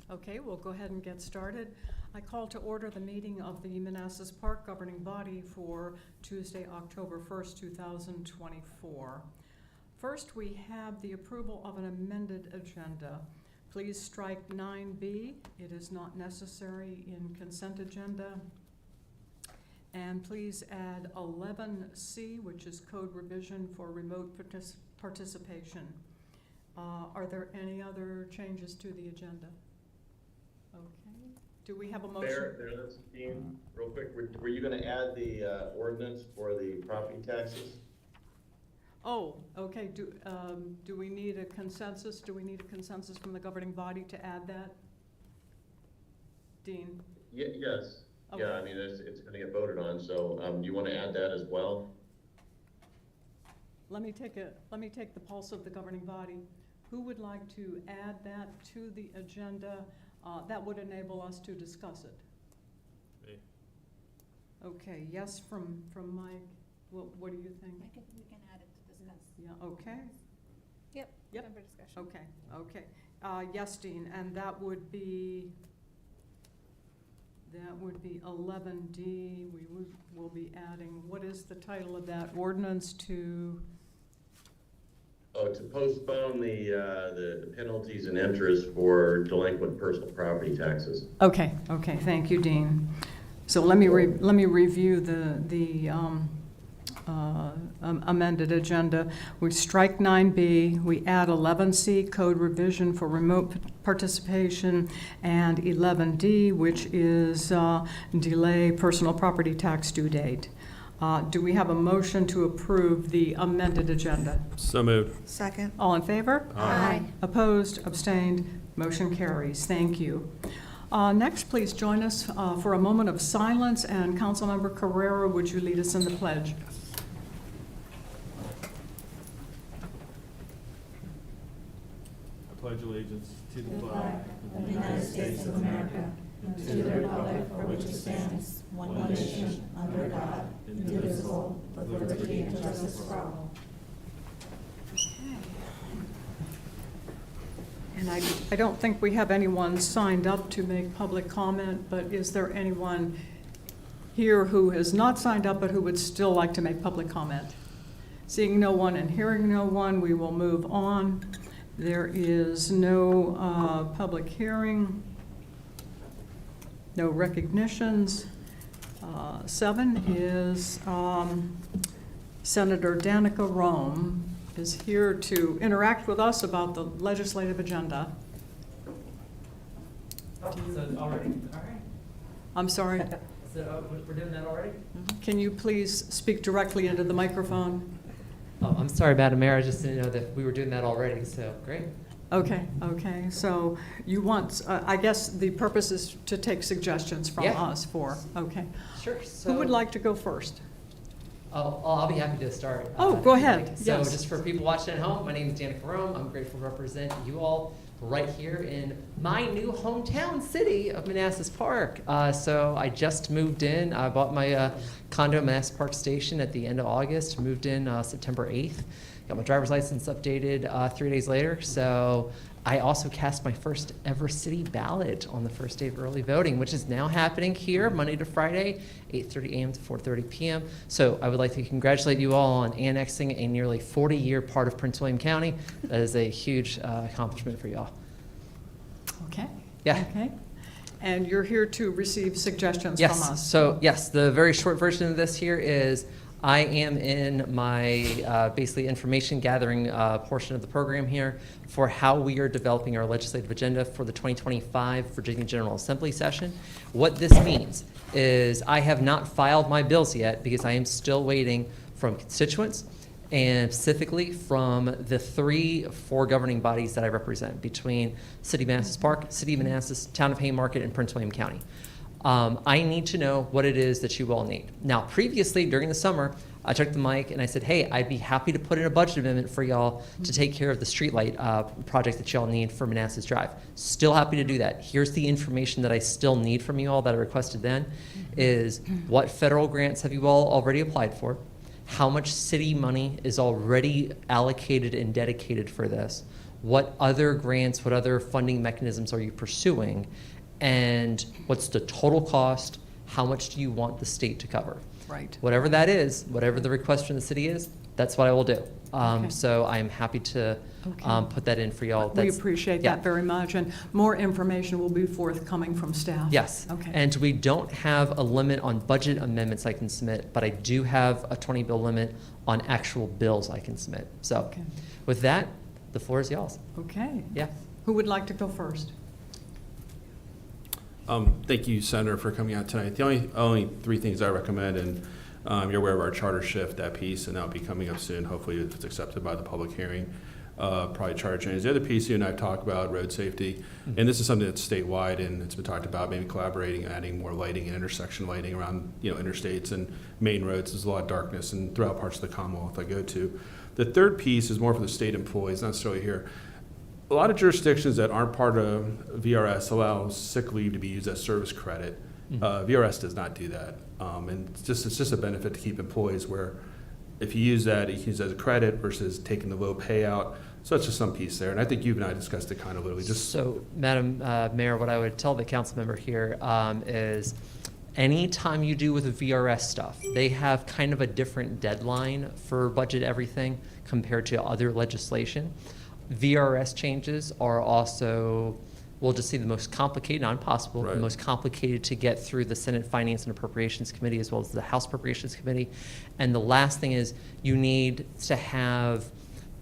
Okay, we'll go ahead and get started. I call to order the meeting of the Manassas Park Governing Body for Tuesday, October 1st, 2024. First, we have the approval of an amended agenda. Please strike 9B. It is not necessary in consent agenda. And please add 11C, which is code revision for remote participation. Are there any other changes to the agenda? Okay. Do we have a motion? There, this is Dean. Real quick, were you going to add the ordinance for the property taxes? Oh, okay. Do we need a consensus? Do we need a consensus from the governing body to add that? Dean? Yes. Okay. Yeah, I mean, it's going to get voted on, so do you want to add that as well? Let me take the pulse of the governing body. Who would like to add that to the agenda? That would enable us to discuss it. Me. Okay, yes from Mike. What do you think? We can add it to discuss. Yeah, okay. Yep. Yep. Open for discussion. Okay. Yes, Dean, and that would be 11D. We'll be adding, what is the title of that ordinance to? Oh, to postpone the penalties and interest for delinquent personal property taxes. Okay, thank you, Dean. So let me review the amended agenda. We strike 9B, we add 11C, code revision for remote participation, and 11D, which is delay personal property tax due date. Do we have a motion to approve the amended agenda? So moved. Second. All in favor? Aye. Opposed, abstained, motion carries. Thank you. Next, please join us for a moment of silence, and Councilmember Carrera, would you lead us in the pledge? I pledge allegiance to the flag of the United States of America, and to the republic for which it stands, one nation, under God, indivisible, with liberty and justice for all. And I don't think we have anyone signed up to make public comment, but is there anyone here who has not signed up but who would still like to make public comment? Seeing no one and hearing no one, we will move on. There is no public hearing, no recognitions. 7 is Senator Danica Roem is here to interact with us about the legislative agenda. Oh, so already? All right. I'm sorry. So we're doing that already? Can you please speak directly into the microphone? Oh, I'm sorry, Madam Mayor. I just didn't know that we were doing that already, so great. Okay. So you want, I guess the purpose is to take suggestions from us for, okay. Sure. So, Who would like to go first? I'll be happy to start. Go if you'd ahead. like. So Yes. just for people watching at home, my name is Danica Roem. I'm grateful to represent you all right here in my new hometown city of Manassas Park. So I just moved in. I bought my condo in Manassas Park Station at the end of August, moved in September 8th. Got my driver's license updated 3 days later. So I also cast my first ever city ballot on the first day of early voting, which is now happening here Monday to Friday, 8:30 a.m. to 4:30 p.m. So I would like to congratulate you all on annexing a nearly 40-year part of Prince William County. That is a huge accomplishment for y'all. Okay. Yeah. Okay. And you're here to receive suggestions from us. So yes, the very short version of this here is I am in my basically information gathering portion of the program here for how we are developing our legislative agenda for the 2025 Virginia General Assembly session. What this means is I have not filed my bills yet because I am still waiting from constituents and specifically from the 4 governing bodies that I represent between City of Manassas Park, City of Manassas, Town of Haymarket, and Prince William County. I need to know what it is that you all need. Now, previously, during the summer, I took the mic and I said, hey, I'd be happy to put in a budget amendment for y'all to take care of the streetlight project that y'all need for Manassas Drive. Still happy to do that. Here's the information that I still need from you all that I requested then is what federal grants have you all already applied for? how much city money is already allocated and dedicated for this, what other grants, what other funding mechanisms are you pursuing, and what's the total cost, how much do you want the state to cover? Right. Whatever that is, whatever the request from the city is, that's what I will do. Okay. So I'm happy to Okay. put that in for y'all. We That's- appreciate yeah. that very much, and more information will be forthcoming from staff. Yes. Okay. And we don't have a limit on budget amendments I can submit, but I do have a 20 bill limit on actual bills I can submit. So Okay. with that, the floor is y'all's. Okay. Yeah. Who would like to go first? Thank you, Senator, for coming out tonight. The only three things I recommend, and you're aware of our charter shift, that piece, and that'll be coming up soon, hopefully if it's accepted by the public hearing, probably charter change. The other piece you and I have talked about, road safety, and this is something that's statewide and it's been talked about, maybe collaborating, adding more lighting and intersection lighting around, interstates and main roads. There's a lot of darkness and throughout parts of the Commonwealth I go to. The third piece is more for the state employees, not necessarily here. A lot of jurisdictions that aren't part of VRS allow sick leave to be used as service credit. VRS does not do that. And it's just a benefit to keep employees where if you use that, you can use it as a credit versus taking the low payout. So that's just some piece there. And I think you and I discussed it kind of literally just. So, Madam Mayor, what I would tell the council member here is anytime you do with the VRS stuff, they have kind of a different deadline for budget everything compared to other legislation. VRS changes are also, we'll just say the most complicated, not impossible, Right. the most complicated to get through the Senate Finance and Appropriations Committee as well as the House Appropriations Committee. And the last thing is you need to have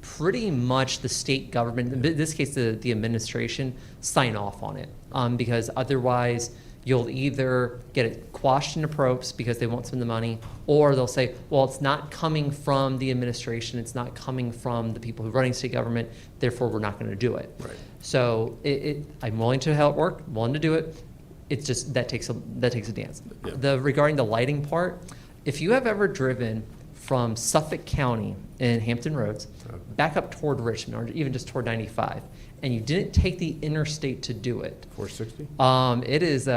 pretty much the state government, in this case the administration, sign off on it. Because otherwise you'll either get it quashed into probes because they won't spend the money, or they'll say, well, it's not coming from the administration, it's not coming from the people who are running state government, therefore we're not going to do it. Right. So I'm willing to help work, willing to do it. It's just that takes a dance. Yeah. Regarding the lighting part, if you have ever driven from Suffolk County in Hampton Roads back up toward Richmond, or even just toward 95, and you didn't take the interstate to do it, 460? it is.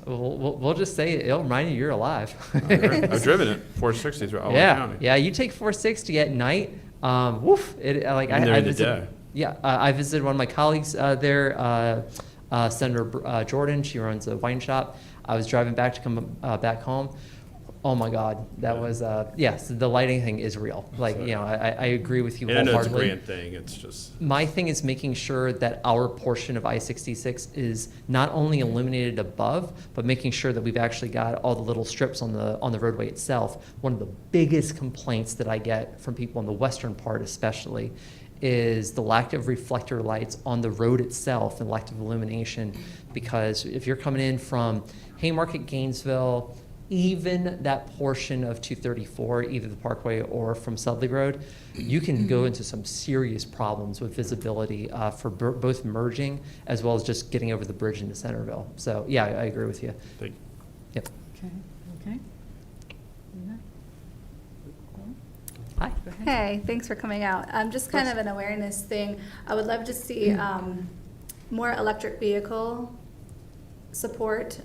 We'll just say it'll remind you you're alive. I've driven it, 460 through all Yeah, county. yeah. You take 460 at night. Woof! And they're in the day. Yeah, I visited one of my colleagues there, Senator Jordan. She runs a wine shop. I was driving back to come back home. Oh my God, that Yeah. was yes. The lighting thing is real. Like So, I agree with you And I know it's a wholeheartedly. grand thing, it's just. My thing is making sure that our portion of I-66 is not only illuminated above, but making sure that we've actually got all the little strips on the roadway itself. One of the biggest complaints that I get from people on the western part especially is the lack of reflector lights on the road itself and lack of illumination. Because if you're coming in from Haymarket, Gainesville, even that portion of 234, either the Parkway or from Sudley Road, you can go into some serious problems with visibility for both merging as well as just getting over the bridge into Centerville. So yeah, I agree with you. Thank Okay, okay. Hi. Go ahead. Hey, thanks for coming out. Just kind of an awareness thing. I would love to see more electric vehicle support,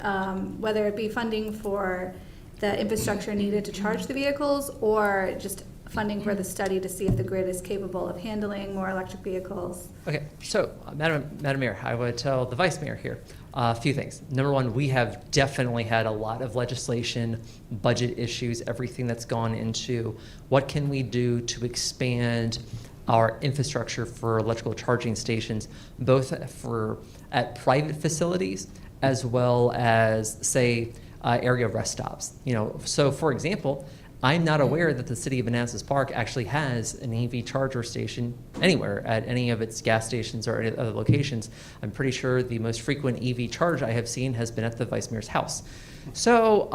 whether it be funding for the infrastructure needed to charge the vehicles or just funding for the study to see if the grid is capable of handling more electric vehicles. Okay, so Madam Mayor, I would tell the Vice Mayor here a few things. Number one, we have definitely had a lot of legislation, budget issues, everything that's gone into what can we do to expand our infrastructure for electrical charging stations, both at private facilities as well as, say, area rest stops. So for example, I'm not aware that the city of Manassas Park actually has an EV charger station anywhere at any of its gas stations or any other locations. I'm pretty sure the most frequent EV charge I have seen has been at the Vice Mayor's house. So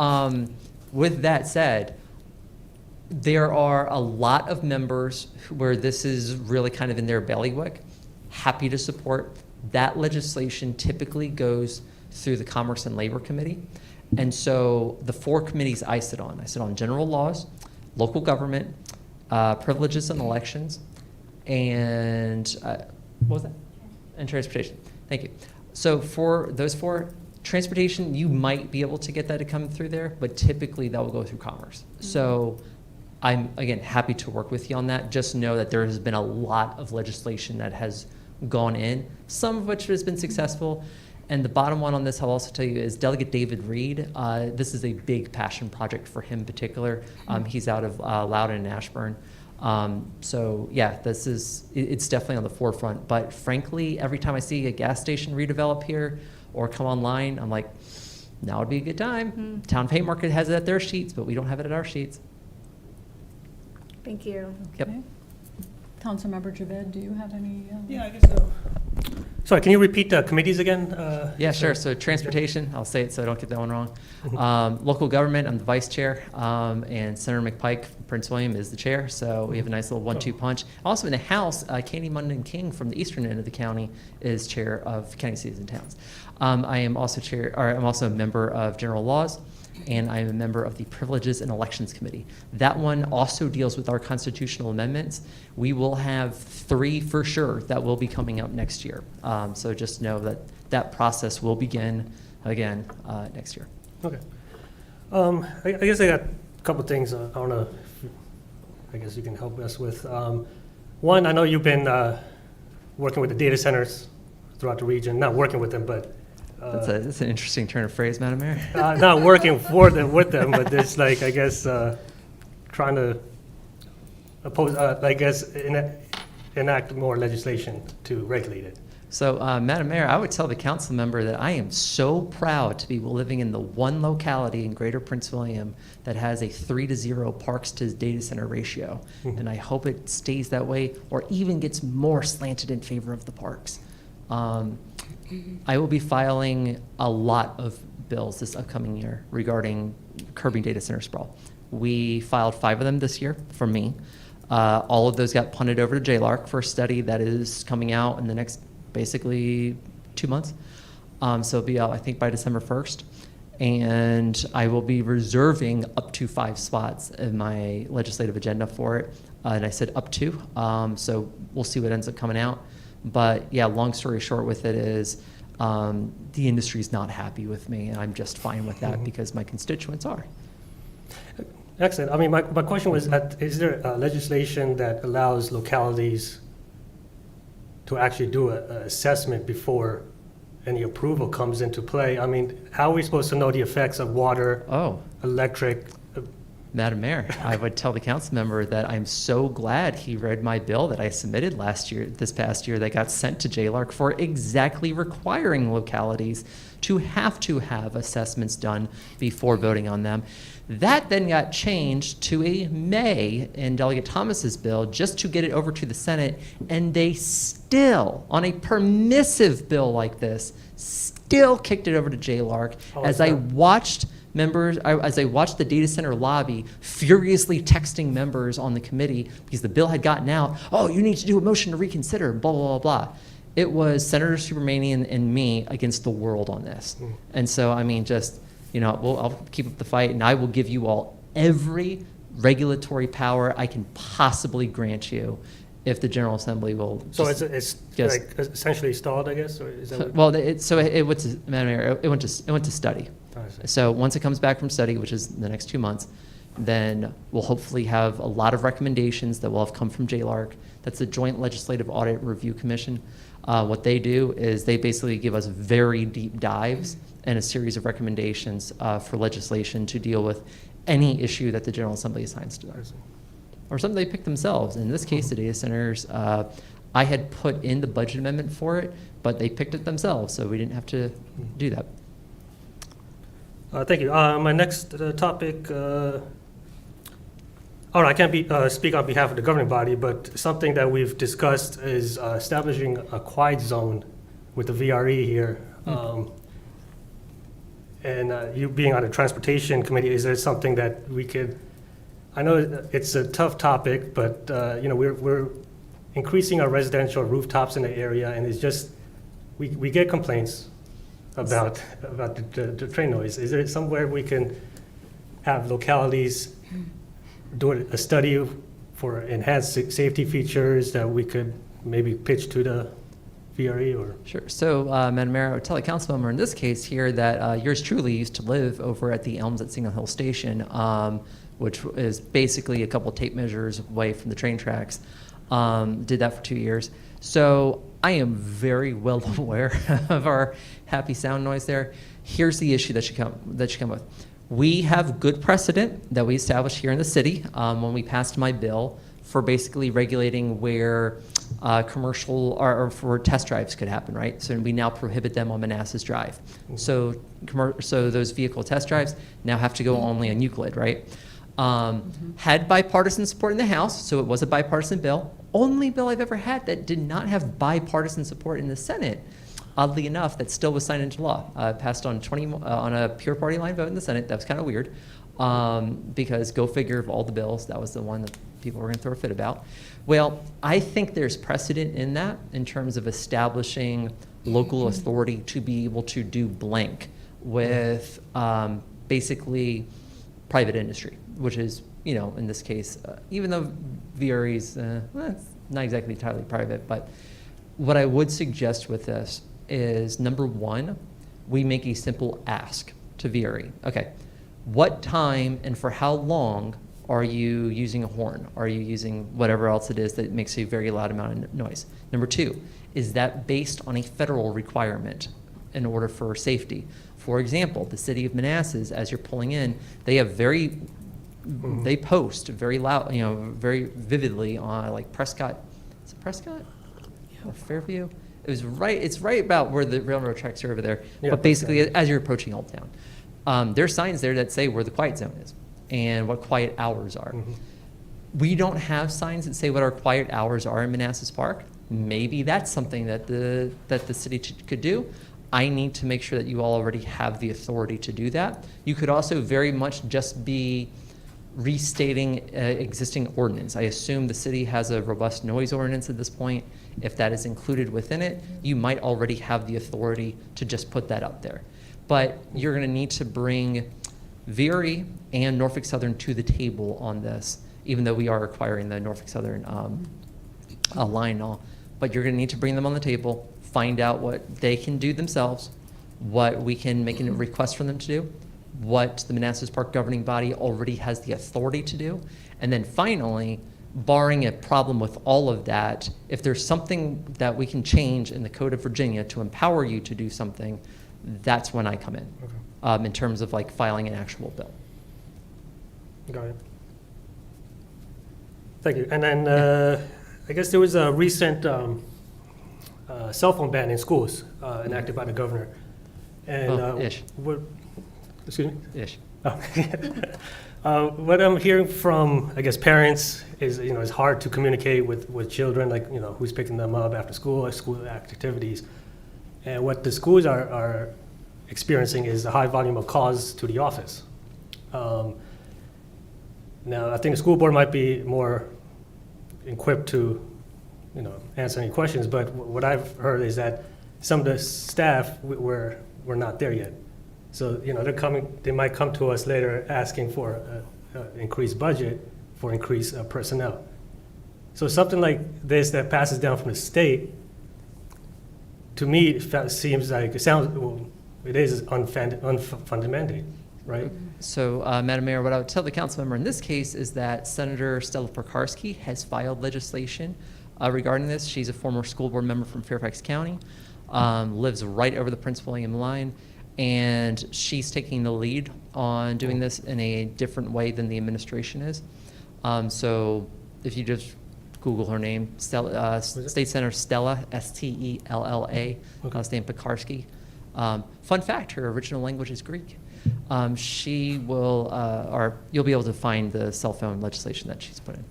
with that said, there are a lot of members where this is really kind of in their bailiwick. Happy to support. That legislation typically goes through the Commerce and Labor Committee. And so the four committees I sit on general laws, local government, privileges and elections, and what was that? And transportation. Thank you. So for those four, transportation, you might be able to get that to come through there, but typically that will go through commerce. So I'm, again, happy to work with you on that. Just know that there has been a lot of legislation that has gone in, some of which has been successful. And the bottom one on this, I'll also tell you, is Delegate David Reed. This is a big passion project for him in particular. He's out of Loudoun and Ashburn. So yeah, it's definitely on the forefront. But frankly, every time I see a gas station redevelop here or come online, I'm like, now would be a good time. Town Pay Market has it at their sheets, but we don't have it at our sheets. Thank you. Yep. Okay. Councilmember Javed, do you have any? Yeah, I guess so. Sorry, can you repeat the committees again? Yeah, sure. So transportation, I'll say it so I don't get that one wrong. Local government, I'm the vice chair, and Senator McPike from Prince William is the chair. So we have a nice little 1-2 punch. Also in the House, Katie Munden King from the eastern end of the county is chair of County Cities and Towns. I am also I'm also a member of General Laws, and I am a member of the Privileges and Elections Committee. That one also deals with our constitutional amendments. We will have 3 for sure that will be coming up next year. So just know that that process will begin again next year. Okay. I guess I got a couple things I don't know if I guess you can help us with. One, I know you've been working with the data centers throughout the region, not working with them, but That's an interesting turn of phrase, Madam Mayor. not working for them with them, but it's like, I guess, trying to oppose, I guess, enact more legislation to regulate it. So, Madam Mayor, I would tell the council member that I am so proud to be living in the one locality in Greater Prince William that has a 3-to-0 parks to data center ratio. And I hope it stays that way or even gets more slanted in favor of the parks. I will be filing a lot of bills this upcoming year regarding curbing data center sprawl. We filed 5 of them this year from me. All of those got punted over to JLARC for a study that is coming out in the next basically 2 months. So it'll be out, I think, by December 1st. And I will be reserving up to 5 spots in my legislative agenda for it. And I said up to, so we'll see what ends up coming out. But yeah, long story short with it is the industry's not happy with me, and I'm just fine with that because my constituents are. Excellent. I mean, my question was, is there legislation that allows localities to actually do an assessment before any approval comes into play? I mean, how are we supposed to know the effects of water, electric? Madam Mayor, I would tell the council member that I'm so glad he read my bill that I submitted this past year that got sent to JLARC for exactly requiring localities to have assessments done before voting on them. That then got changed to a May in Delegate Thomas's bill just to get it over to the Senate, and they still, on a permissive bill like this, still kicked it over to JLARC as I watched the data center lobby furiously texting members on the committee because the bill had gotten out, oh, you need to do a motion to reconsider, blah, blah, blah, blah. It was Senator Subramanian and me against the world on this. And so, I mean, just, I'll keep up the fight, and I will give you all every regulatory power I can possibly grant you if the General Assembly will. So it's like essentially stalled, I guess, or is that? Well, it went to, Madam Mayor, it went to study. So once it comes back from study, which is the next 2 months, then we'll hopefully have a lot of recommendations that will have come from JLARC. That's the Joint Legislative Audit Review Commission. What they do is they basically give us very deep dives and a series of recommendations for legislation to deal with any issue that the General Assembly assigns to us, or something they pick themselves. In this case, the data centers, I had put in the budget amendment for it, but they picked it themselves, so we didn't have to do that. Thank you. My next topic, I can't speak on behalf of the governing body, but something that we've discussed is establishing a quiet zone with the VRE here. And you being on the transportation committee, is there something that we could, I know it's a tough topic, but we're increasing our residential rooftops in the area, and it's just, we get complaints about the train noise. Is there somewhere we can have localities do a study for enhanced safety features that we could maybe pitch to the VRE or? Sure. So, Madam Mayor, I would tell the council member in this case here that yours truly used to live over at the Elms at Signal Hill Station. which is basically a couple tape measures away from the train tracks. Did that for 2 years. So I am very well aware of our happy sound noise there. Here's the issue that you come with. We have good precedent that we established here in the city when we passed my bill for basically regulating where commercial or for test drives could happen, right? So we now prohibit them on Manassas Drive. So those vehicle test drives now have to go only on Euclid, right? Had bipartisan support in the House, so it was a bipartisan bill. Only bill I've ever had that did not have bipartisan support in the Senate, oddly enough, that still was signed into law. Passed on on a pure party line vote in the Senate. That was kind of weird, because go figure, of all the bills, that was the one that people were going to throw a fit about. Well, I think there's precedent in that in terms of establishing local authority to be able to do blank with basically private industry, which is, in this case, even though VRE's it's not exactly entirely private, but what I would suggest with this is, number one, we make a simple ask to VRE. Okay, what time and for how long are you using a horn? Are you using whatever else it is that makes a very loud amount of noise? Number two, is that based on a federal requirement in order for safety? For example, the city of Manassas, as you're pulling in, they have they post very loud, very vividly on like Prescott. Is it Prescott or Fairview? It's right about where the railroad tracks are over there. Yeah, but basically, as you're approaching Old Town, there's signs there that say where the quiet zone is and what quiet hours are. We don't have signs that say what our quiet hours are in Manassas Park. Maybe that's something that the city could do. I need to make sure that you all already have the authority to do that. You could also very much just be restating existing ordinance. I assume the city has a robust noise ordinance at this point. If that is included within it, you might already have the authority to just put that up there. But you're going to need to bring VRE and Norfolk Southern to the table on this, even though we are acquiring the Norfolk Southern line and all. But you're going to need to bring them on the table, find out what they can do themselves, what we can make a request from them to do, what the Manassas Park governing body already has the authority to do, and then finally, barring a problem with all of that, if there's something that we can change in the Code of Virginia to empower you to do something, that's when I come in, in terms of like filing an actual bill. Got it. Thank you. And then I guess there was a recent cell phone ban in schools enacted by the governor. And Ish. Excuse me? Ish. What I'm hearing from, I guess, parents is, it's hard to communicate with children, like, who's picking them up after school or school activities. And what the schools are experiencing is a high volume of calls to the office. Now, I think the school board might be more equipped to, answer any questions, but what I've heard is that some of the staff we're not there yet. So, they might come to us later asking for increased budget for increased personnel. So something like this that passes down from the state, to me, it is unfunded mandate, right? So, Madam Mayor, what I would tell the council member in this case is that Senator Stella Pekarsky has filed legislation regarding this. She's a former school board member from Fairfax County, lives right over the Prince William line, and she's taking the lead on doing this in a different way than the administration is. So if you just Google her name, Stella, State Senator Stella, Stella, last name Pekarsky. Fun fact, her original language is Greek. She will, or you'll be able to find the cell phone legislation that she's put in.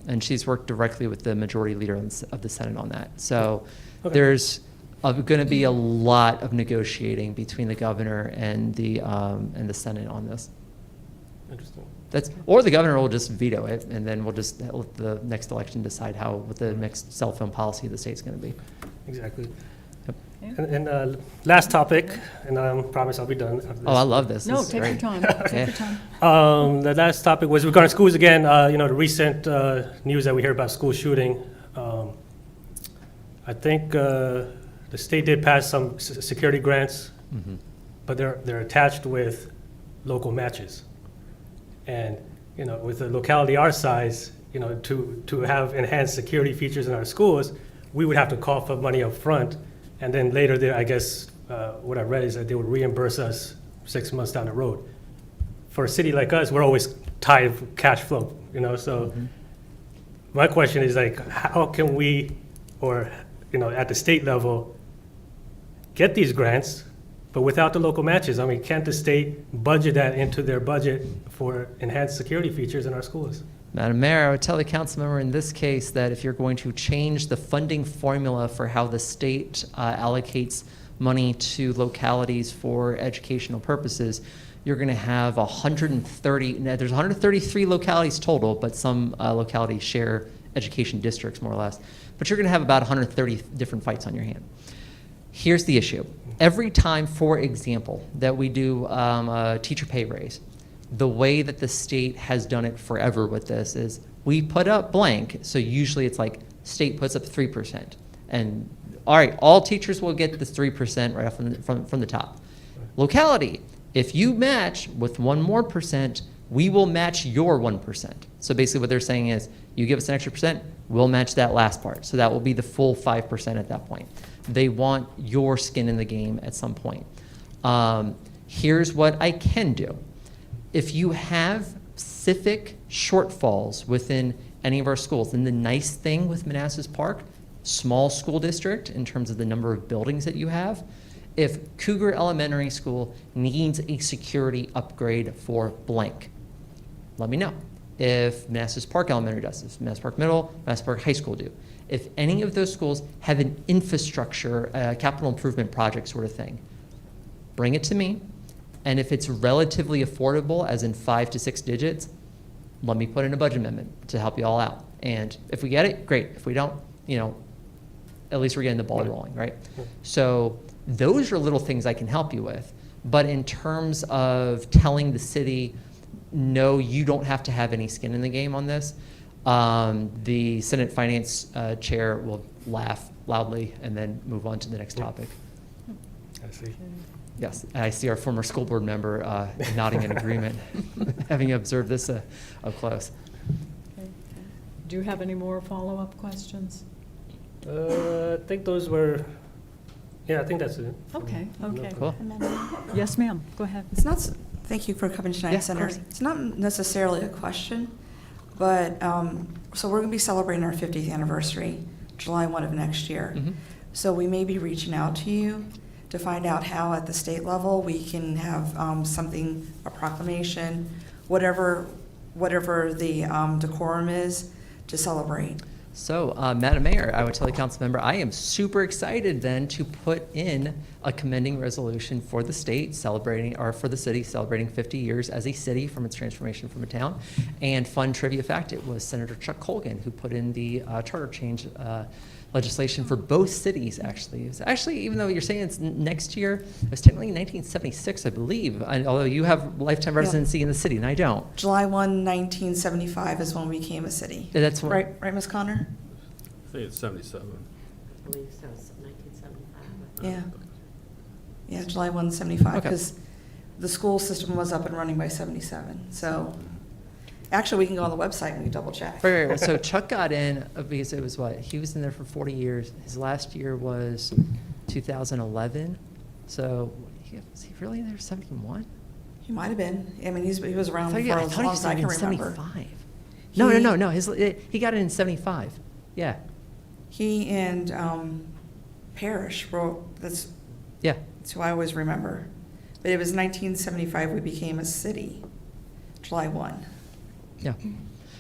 And she's worked directly with the majority leader of the Senate on that. So there's going to be a lot of negotiating between the governor and the Senate on this. Interesting. Or the governor will just veto it, and then we'll just let the next election decide what the next cell phone policy of the state's going to be. Exactly. Yep. And last topic, and I promise I'll be done after this. Oh, I love this. No, This is take your great. time, take your time. The last topic was regarding schools again. The recent news that we hear about school shooting. I think the state did pass some security grants, Mhm. but they're attached with local matches. And, with a locality our size, to have enhanced security features in our schools, we would have to call for money up front, and then later there, I guess, what I read is that they would reimburse us 6 months down the road. For a city like us, we're always tied with cash flow, so my question is like, how can we, or, at the state level, get these grants, but without the local matches? I mean, can't the state budget that into their budget for enhanced security features in our schools? Madam Mayor, I would tell the council member in this case that if you're going to change the funding formula for how the state allocates money to localities for educational purposes, you're going to have 130, now there's 133 localities total, but some localities share education districts more or less. But you're going to have about 130 different fights on your hand. Here's the issue. Every time, for example, that we do a teacher pay raise, the way that the state has done it forever with this is we put up blank, so usually it's like state puts up 3%. And all right, all teachers will get this 3% right off from the top. Locality, if you match with 1 more percent, we will match your 1%. So basically what they're saying is, you give us an extra percent, we'll match that last part. So that will be the full 5% at that point. They want your skin in the game at some point. Here's what I can do. If you have specific shortfalls within any of our schools, then the nice thing with Manassas Park, small school district in terms of the number of buildings that you have, if Cougar Elementary School needs a security upgrade for blank, let me know. If Manassas Park Elementary does, if Manassas Park Middle, Manassas Park High School do. If any of those schools have an infrastructure, capital improvement project sort of thing, bring it to me. And if it's relatively affordable, as in 5 to 6 digits, let me put in a budget amendment to help you all out. And if we get it, great. If we don't, at least we're getting the ball rolling, right? So those are little things I can help you with. But in terms of telling the city, no, you don't have to have any skin in the game on this, the Senate Finance Chair will laugh loudly and then move on to the next topic. I see. Yes, and I see our former school board member nodding in agreement, having observed this up close. Okay. Do you have any more follow-up questions? I think those were, I think that's it. Okay, okay. Cool. Yes, ma'am, go ahead. It's not, thank you for coming tonight, Yeah, of Senator. course. It's not necessarily a question, but, so we're going to be celebrating our 50th anniversary, July 1 of next year. Mhm. So we may be reaching out to you to find out how at the state level we can have something, a proclamation, whatever the decorum is to celebrate. So, Madam Mayor, I would tell the council member, I am super excited then to put in a commending resolution for the state celebrating, or for the city celebrating 50 years as a city from its transformation from a town. And fun trivia fact, it was Senator Chuck Colgan who put in the charter change legislation for both cities, actually. It was actually, even though you're saying it's next year, it was technically 1976, I believe, although you have lifetime residency in the city and I don't. July 1, 1975 is when we became a city. That's what, Right, Ms. Connor? I think it's 77. I believe so, it's 1975. Yeah. Yeah, July 1, 75, Okay. because the school system was up and running by 77. So, actually, we can go on the website and we double check. Right. So Chuck got in because it was what? He was in there for 40 years. His last year was 2011. So was he really in there 71? He might have been. I mean, he was around I for thought as he long was as I in can remember. 75. He- No. He got in 75. Yeah. He and Parrish wrote, that's who I always remember. But it was 1975 we became a city, July 1. Yeah.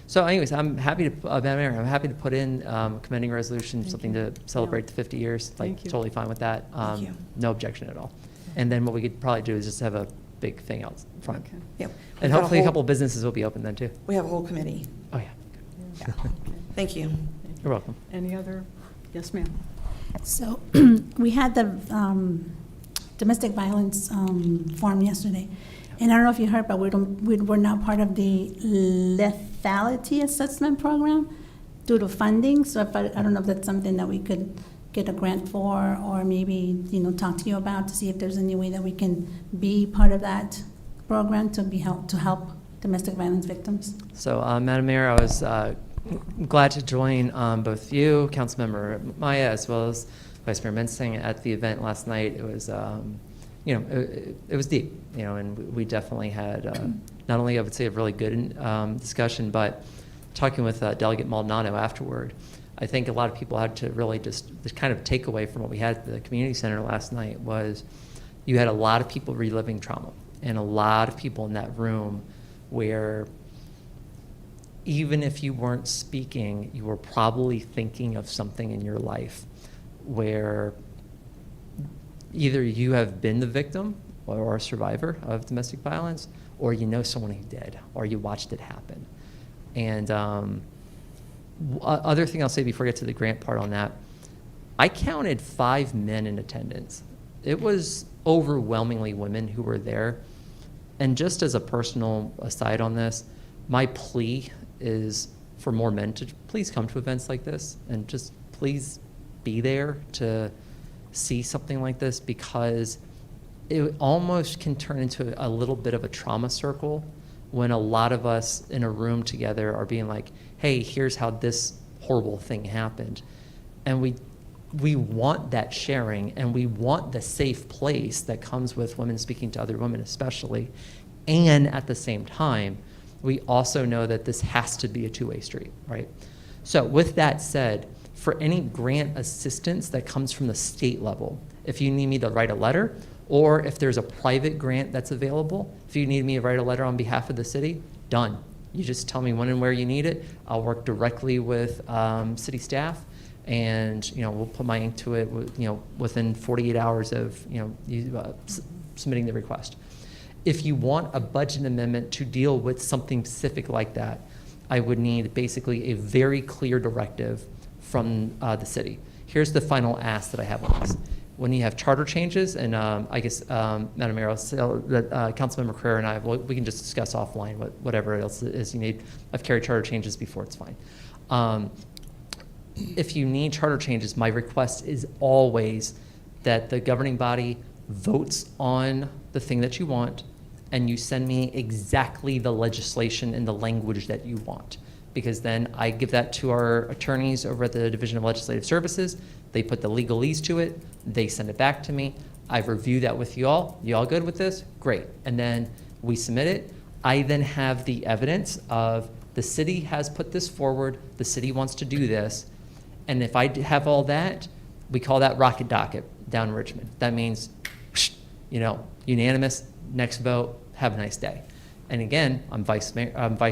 So anyways, I'm happy to, Madam Mayor, I'm happy to put in commending resolution, Thank something you. to celebrate the 50 years. Like, Thank you. totally fine with that. Thank you. No objection at all. And then what we could probably do is just have a big thing out front. Okay. Yep. And We've got hopefully a whole- couple of businesses will be open then too. We have a whole committee. Oh, yeah. Yeah. Thank you. You're welcome. Any other? Yes, ma'am. So we had the domestic violence forum yesterday. And I don't know if you heard, but we're now part of the lethality assessment program due to funding. So if I don't know if that's something that we could get a grant for, or maybe, talk to you about to see if there's any way that we can be part of that program to help domestic violence victims. So, Madam Mayor, I was glad to join both you, Councilmember Maya, as well as Vice Mayor Mensing at the event last night. It was, it was deep, and we definitely had not only, I would say, a really good discussion, but talking with Delegate Maldonado afterward, I think a lot of people had to really just the kind of takeaway from what we had at the community center last night was you had a lot of people reliving trauma and a lot of people in that room where even if you weren't speaking, you were probably thinking of something in your life where either you have been the victim or a survivor of domestic violence, or you know someone who did, or you watched it happen. And other thing I'll say before I get to the grant part on that, I counted 5 men in attendance. It was overwhelmingly women who were there. And just as a personal aside on this, my plea is for more men to please come to events like this and just please be there to see something like this, because it almost can turn into a little bit of a trauma circle when a lot of us in a room together are being like, hey, here's how this horrible thing happened. And we want that sharing, and we want the safe place that comes with women speaking to other women especially. And at the same time, we also know that this has to be a two-way street, right? So with that said, for any grant assistance that comes from the state level, if you need me to write a letter, or if there's a private grant that's available, if you need me to write a letter on behalf of the city, done. You just tell me when and where you need it. I'll work directly with city staff, and we'll put my ink to it. Within 48 hours of submitting the request. If you want a budget amendment to deal with something specific like that, I would need basically a very clear directive from the city. Here's the final ask that I have on this. When you have charter changes, and I guess, Madam Mayor, Councilmember Carrera and I, we can just discuss offline whatever else it is you need. I've carried charter changes before, it's fine. If you need charter changes, my request is always that the governing body votes on the thing that you want, and you send me exactly the legislation and the language that you want. Because then I give that to our attorneys over at the Division of Legislative Services. They put the legalese to it. They send it back to me. I review that with you all. You all good with this? Great. And then we submit it. I then have the evidence of the city has put this forward. The city wants to do this. And if I have all that, we call that rocket docket down in Richmond. That means, unanimous, next vote, have a nice day. And again, I'm vice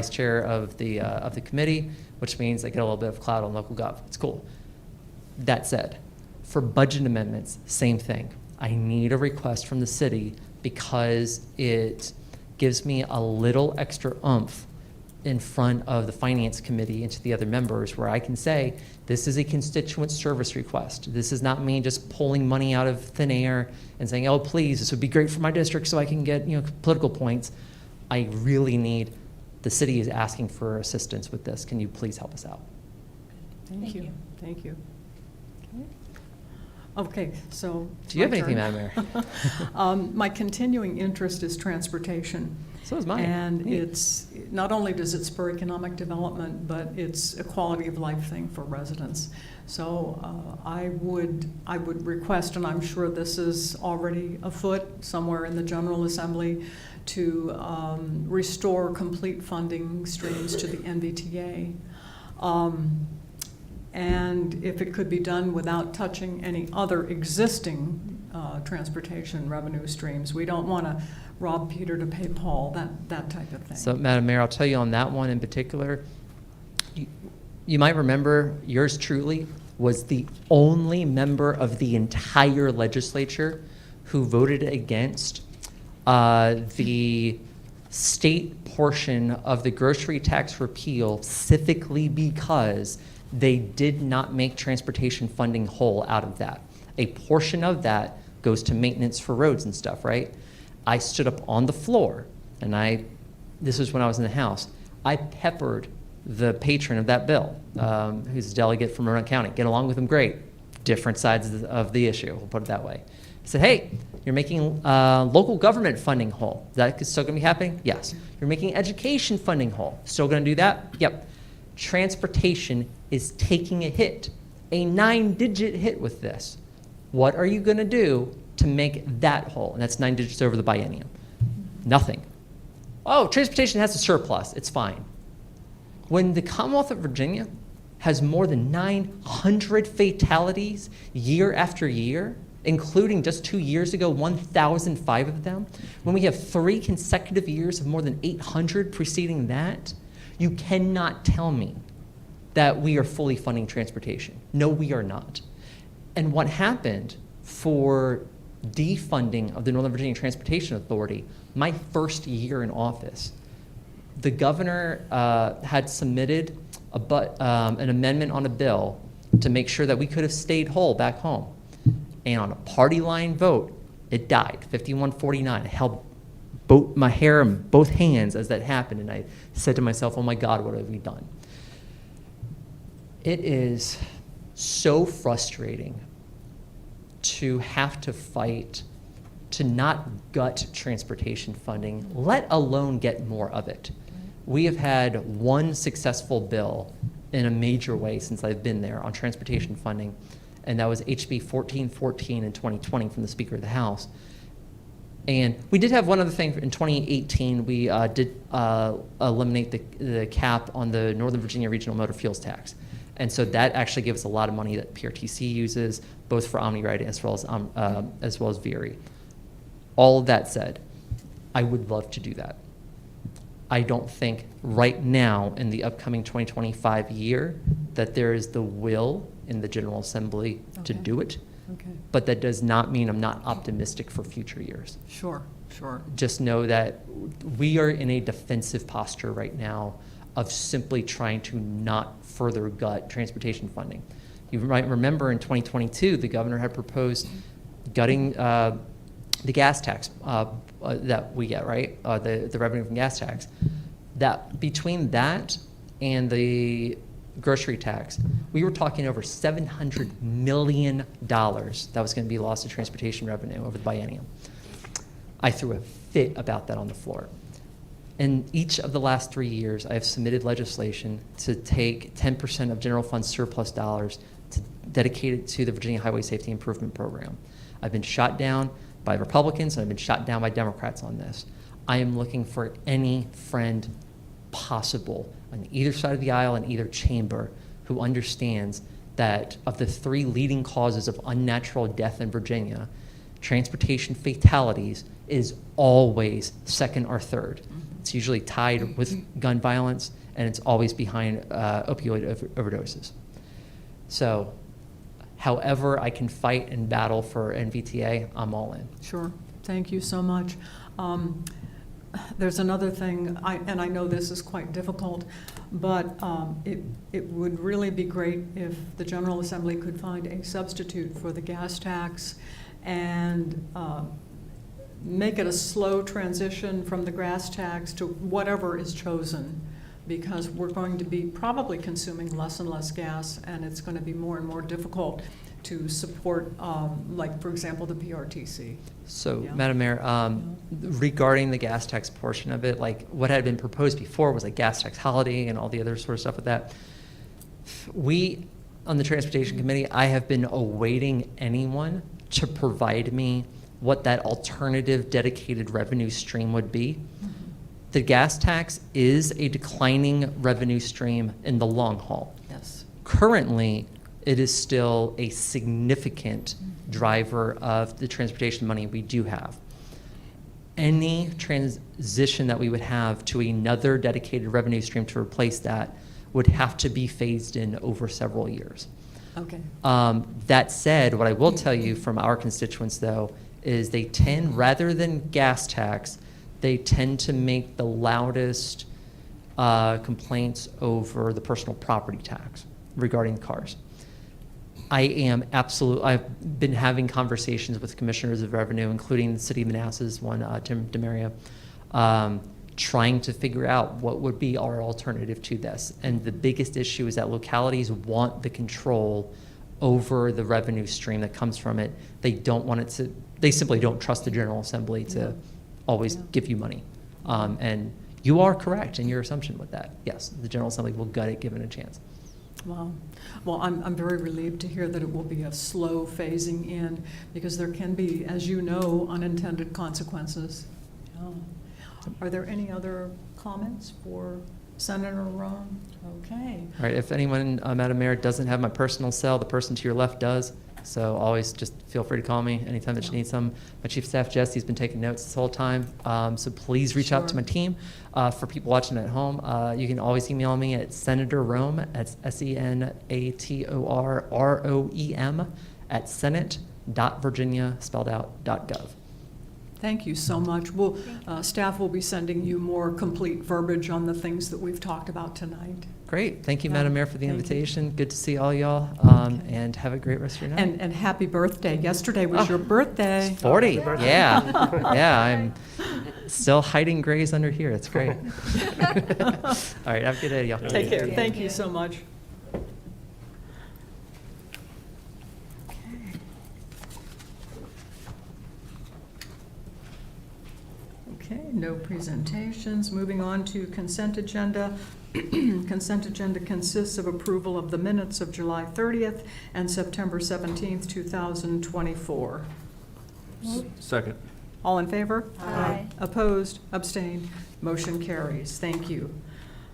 chair of the committee, which means I get a little bit of clout on local gov. It's cool. That said, for budget amendments, same thing. I need a request from the city because it gives me a little extra oomph in front of the finance committee and to the other members, where I can say, this is a constituent service request. This is not me just pulling money out of thin air and saying, oh, please, this would be great for my district so I can get political points. I really need, the city is asking for assistance with this. Can you please help us out? Thank you. Thank you. Okay, so. Do you have my anything, turn. Madam Mayor? My continuing interest is transportation. So is mine. And Neat. it's, not only does it spur economic development, but it's a quality of life thing for residents. So I would request, and I'm sure this is already afoot somewhere in the General Assembly, to restore complete funding streams to the MBTA. And if it could be done without touching any other existing transportation revenue streams. We don't want to rob Peter to pay Paul, that type of thing. So, Madam Mayor, I'll tell you on that one in particular, you might remember yours truly was the only member of the entire legislature who voted against the state portion of the grocery tax repeal, specifically because they did not make transportation funding whole out of that. A portion of that goes to maintenance for roads and stuff, right? I stood up on the floor, and this was when I was in the House, I peppered the patron of that bill, who's a delegate from Norton County. Get along with him, great. Different sides of the issue, we'll put it that way. Said, hey, you're making local government funding whole. Is that still going to be happening? Yes. You're making education funding whole. Still going to do that? Yep. Transportation is taking a hit, a 9-digit hit with this. What are you going to do to make that whole? And that's 9 digits over the biennium. Nothing. Oh, transportation has a surplus. It's fine. When the Commonwealth of Virginia has more than 900 fatalities year after year, including just 2 years ago, 1,005 of them, when we have 3 consecutive years of more than 800 preceding that, you cannot tell me that we are fully funding transportation. No, we are not. And what happened for defunding of the Northern Virginia Transportation Authority, my first year in office, the governor had submitted an amendment on a bill to make sure that we could have stayed whole back home. And on a party line vote, it died, 51-49. I held my hair in both hands as that happened, and I said to myself, oh my God, what have we done? It is so frustrating to have to fight to not gut transportation funding, let alone get more of it. We have had one successful bill in a major way since I've been there on transportation funding, and that was HB 1414 in 2020 from the Speaker of the House. And we did have one other thing in 2018. We did eliminate the cap on the Northern Virginia Regional Motor Fuels Tax. And so that actually gives us a lot of money that PRTC uses, both for OmniRide as well as VERI. All of that said, I would love to do that. I don't think right now in the upcoming 2025 year that there is the will in the General Assembly to Okay. do it. Okay, But that does not mean I'm not optimistic for future years. sure, sure. Just know that we are in a defensive posture right now of simply trying to not further gut transportation funding. You might remember in 2022, the governor had proposed gutting the gas tax that we get, right? The revenue from gas tax. That between that and the grocery tax, we were talking over $700 million that was going to be lost to transportation revenue over the biennium. I threw a fit about that on the floor. In each of the last 3 years, I have submitted legislation to take 10% of general fund surplus dollars to dedicate it to the Virginia Highway Safety Improvement Program. I've been shot down by Republicans, and I've been shot down by Democrats on this. I am looking for any friend possible on either side of the aisle in either chamber who understands that of the 3 leading causes of unnatural death in Virginia, transportation fatalities is always second or third. It's usually tied with gun violence, and it's always behind opioid overdoses. So however I can fight and battle for NVTA, I'm all in. Sure, thank you so much. There's another thing, and I know this is quite difficult, but it would really be great if the General Assembly could find a substitute for the gas tax and make it a slow transition from the gas tax to whatever is chosen, because we're going to be probably consuming less and less gas, and it's going to be more and more difficult to support, like, for example, the PRTC. So, Yeah. Madam Mayor, regarding the gas tax portion of it, like what had been proposed before was a gas tax holiday and all the other sort of stuff with that. We, on the Transportation Committee, I have been awaiting anyone to provide me what that alternative dedicated revenue stream would be. The gas tax is a declining revenue stream in the long haul. Yes. Currently, it is still a significant driver of the transportation money we do have. Any transition that we would have to another dedicated revenue stream to replace that would have to be phased in over several years. Okay. That said, what I will tell you from our constituents, though, is they tend, rather than gas tax, they tend to make the loudest complaints over the personal property tax regarding cars. I've been having conversations with commissioners of revenue, including the city of Manassas, one, Tim DeMaria, trying to figure out what would be our alternative to this. And the biggest issue is that localities want the control over the revenue stream that comes from it. They don't want it to, they simply don't trust the General Assembly to always give you money. And you are correct in your assumption with that. Yes, the General Assembly will gut it given a chance. Wow. Well, I'm very relieved to hear that it will be a slow phasing in, because there can be, as you know, unintended consequences. Yeah. Are there any other comments for Senator Roem? Okay. All right, if anyone, Madam Mayor, doesn't have my personal cell, the person to your left does. So always just feel free to call me anytime that you need some. My chief of staff, Jesse's been taking notes this whole time. So please reach out to my team. For people watching at home, you can always email me at Senator Roem, that's SenatorRoem at senate.virginia, spelled out, .gov. Thank you so much. Staff will be sending you more complete verbiage on the things that we've talked about tonight. Great. Thank you, Yeah, Madam Mayor, for the thank you. invitation. Good to see all y'all, and have a great rest of your night. And happy birthday. Yesterday was your birthday. 40, yeah. Yeah, I'm still hiding grays under here. It's great. All right, have a good day, y'all. Take care. Thank you so much. Okay, no presentations. Moving on to consent agenda. Consent agenda consists of approval of the minutes of July 30th and September 17th, 2024. Second. All in favor? Aye. Opposed? Abstained? Motion carries. Thank you.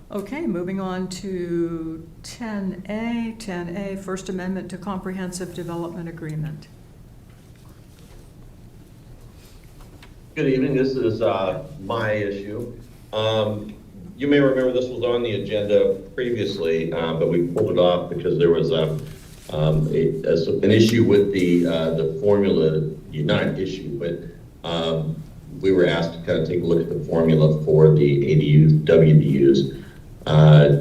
Okay, moving on to 10A. 10A, First Amendment to Comprehensive Development Agreement. Good evening, this is my issue. You may remember this was on the agenda previously, but we pulled it off because there was an issue with the formula, not an issue, but we were asked to kind of take a look at the formula for the ADUs, WDUs.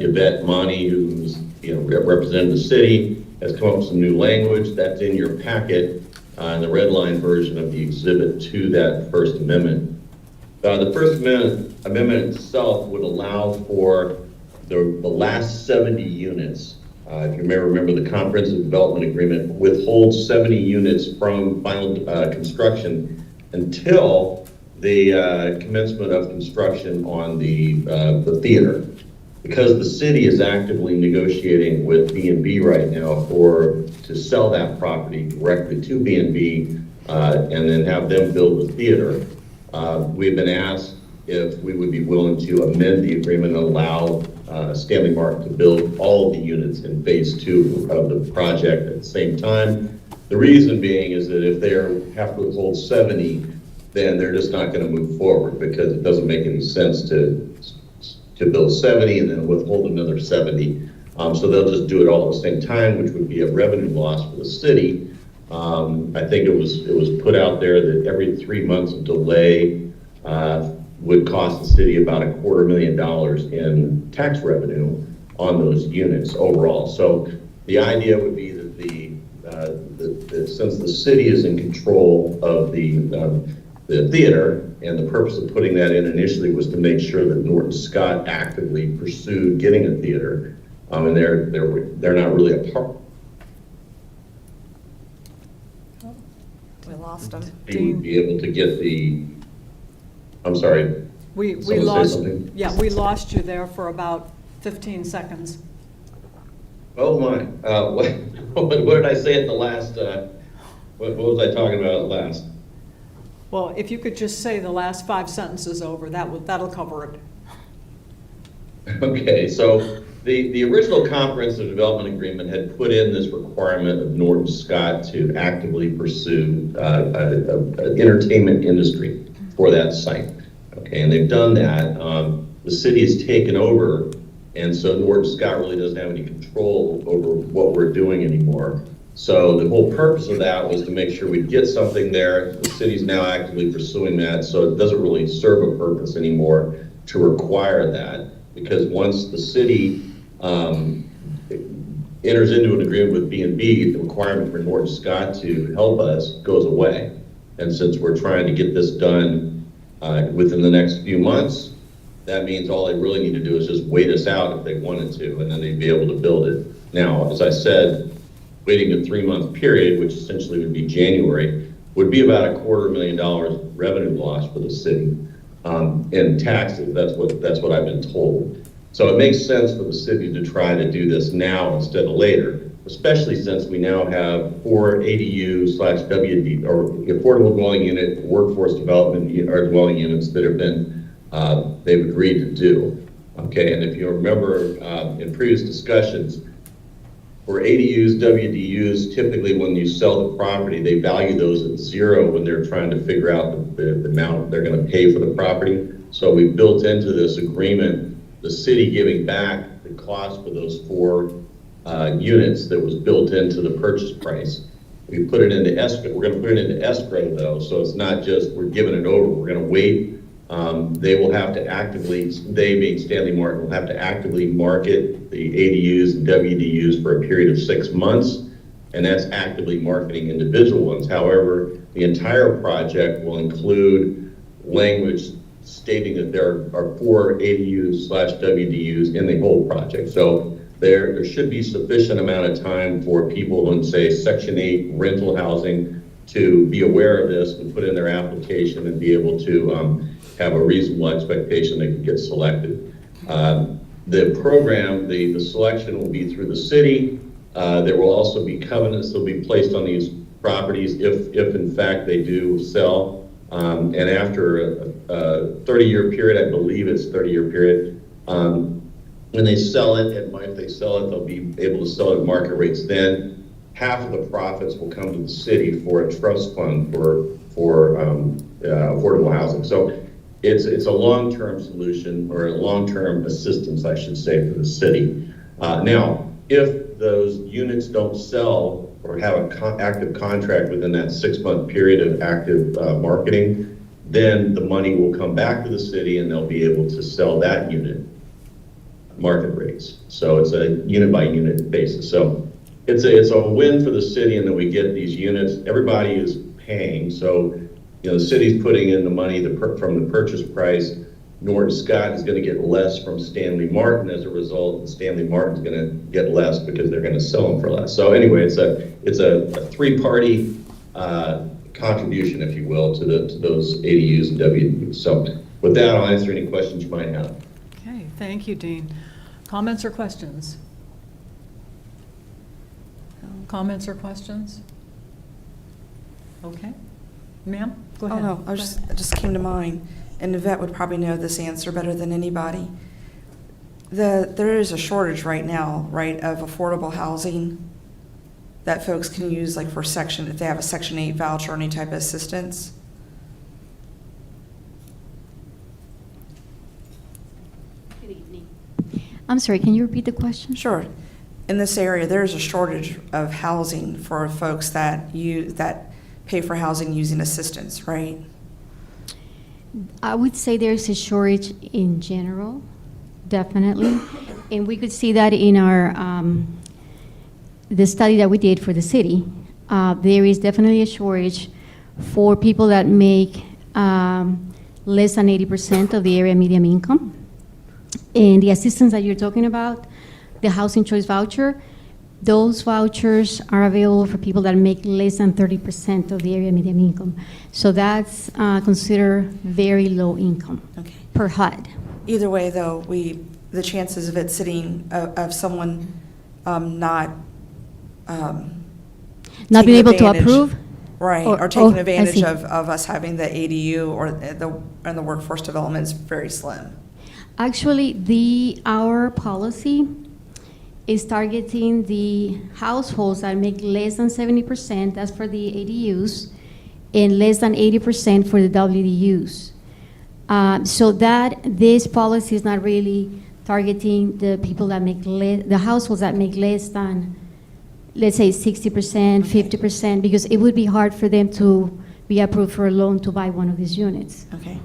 Yvette Monty, who's represented the city, has come up with some new language that's in your packet. In the red line version of the exhibit to that First Amendment. The First Amendment itself would allow for the last 70 units. If you may remember, the Comprehensive Development Agreement withholds 70 units from final construction until the commencement of construction on the theater. Because the city is actively negotiating with B&B right now to sell that property directly to B&B and then have them build the theater. We've been asked if we would be willing to amend the agreement and allow Stanley Martin to build all of the units in phase 2 of the project at the same time. The reason being is that if they have to withhold 70, then they're just not going to move forward, because it doesn't make any sense to build 70 and then withhold another 70. So they'll just do it all at the same time, which would be a revenue loss for the city. I think it was put out there that every 3 months of delay would cost the city about $250,000 in tax revenue on those units overall. So the idea would be that since the city is in control of the theater, and the purpose of putting that in initially was to make sure that Norton Scott actively pursued getting a theater, and they're not really a part. We lost them. They would be able to get the. I'm sorry. We Someone say lost. something? Yeah, we lost you there for about 15 seconds. Oh my! What did I say at the last? What was I talking about at last? Well, if you could just say the last 5 sentences over, that'll cover it. Okay, so the original comprehensive development agreement had put in this requirement of Norton Scott to actively pursue an entertainment industry for that site. Okay, and they've done that. The city has taken over, and so Norton Scott really doesn't have any control over what we're doing anymore. So the whole purpose of that was to make sure we get something there. The city's now actively pursuing that, so it doesn't really serve a purpose anymore to require that, because once the city enters into an agreement with B&B, the requirement for Norton Scott to help us goes away. And since we're trying to get this done within the next few months, that means all they really need to do is just wait us out if they wanted to, and then they'd be able to build it. Now, as I said, waiting a 3-month period, which essentially would be January, would be about $250,000 revenue loss for the city in taxes. That's what I've been told. So it makes sense for the city to try to do this now instead of later, especially since we now have 4 ADU/WD or affordable dwelling unit workforce development or dwelling units that have been they've agreed to do. Okay, and if you remember in previous discussions, for ADUs, WDUs, typically when you sell the property, they value those at 0 when they're trying to figure out the amount they're going to pay for the property. So we built into this agreement the city giving back the cost for those 4 units that was built into the purchase price. We put it into escrow. We're going to put it into escrow though, so it's not just we're giving it over. We're going to wait. They will have to actively, they being Stanley Martin, will have to actively market the ADUs and WDUs for a period of 6 months, and that's actively marketing individual ones. However, the entire project will include language stating that there are 4 ADUs/WDUs in the whole project. So there should be sufficient amount of time for people in, say, Section 8 rental housing to be aware of this and put in their application and be able to have a reasonable expectation they can get selected. The program, the selection will be through the city. There will also be covenants that will be placed on these properties if in fact they do sell. And after a 30-year period, I believe it's 30-year period, when they sell it, and if they sell it, they'll be able to sell it at market rates. Then half of the profits will come to the city for a trust fund for affordable housing. So it's a long-term solution, or a long-term assistance, I should say, for the city. Now, if those units don't sell or have an active contract within that 6-month period of active marketing, then the money will come back to the city and they'll be able to sell that unit market rates. So it's a unit by unit basis. So it's a win for the city, and then we get these units. Everybody is paying. So the city's putting in the money from the purchase price. Norton Scott is going to get less from Stanley Martin as a result, and Stanley Martin's going to get less because they're going to sell them for less. So anyway, it's a 3-party contribution, if you will, to those ADUs and WDUs. So with that, I'll answer any questions you might have. Okay, thank you, Dean. Comments or questions? Comments or questions? Okay. Ma'am, go ahead. Oh, no, it just came to mind, and Yvette would probably know this answer better than anybody. There is a shortage right now, right, of affordable housing that folks can use, like for if they have a Section 8 voucher or any type of assistance. Good evening. I'm sorry, can you repeat the question? Sure. In this area, there's a shortage of housing for folks that pay for housing using assistance, right? I would say there's a shortage in general, definitely. And we could see that in our, the study that we did for the city. There is definitely a shortage for people that make less than 80% of the area median income. And the assistance that you're talking about, the housing choice voucher, those vouchers are available for people that make less than 30% of the area median income. So that's considered very low income per HUD. Either way, though, the chances of it sitting, of someone not being able to approve? Right, or taking advantage of us having the ADU or the workforce development is very slim. Actually, our policy is targeting the households that make less than 70%, that's for the ADUs, and less than 80% for the WDUs. So that this policy is not really targeting the people that make the households that make less than, let's say, 60%, 50%, because it would be hard for them to be approved for a loan to buy one of these units. Okay.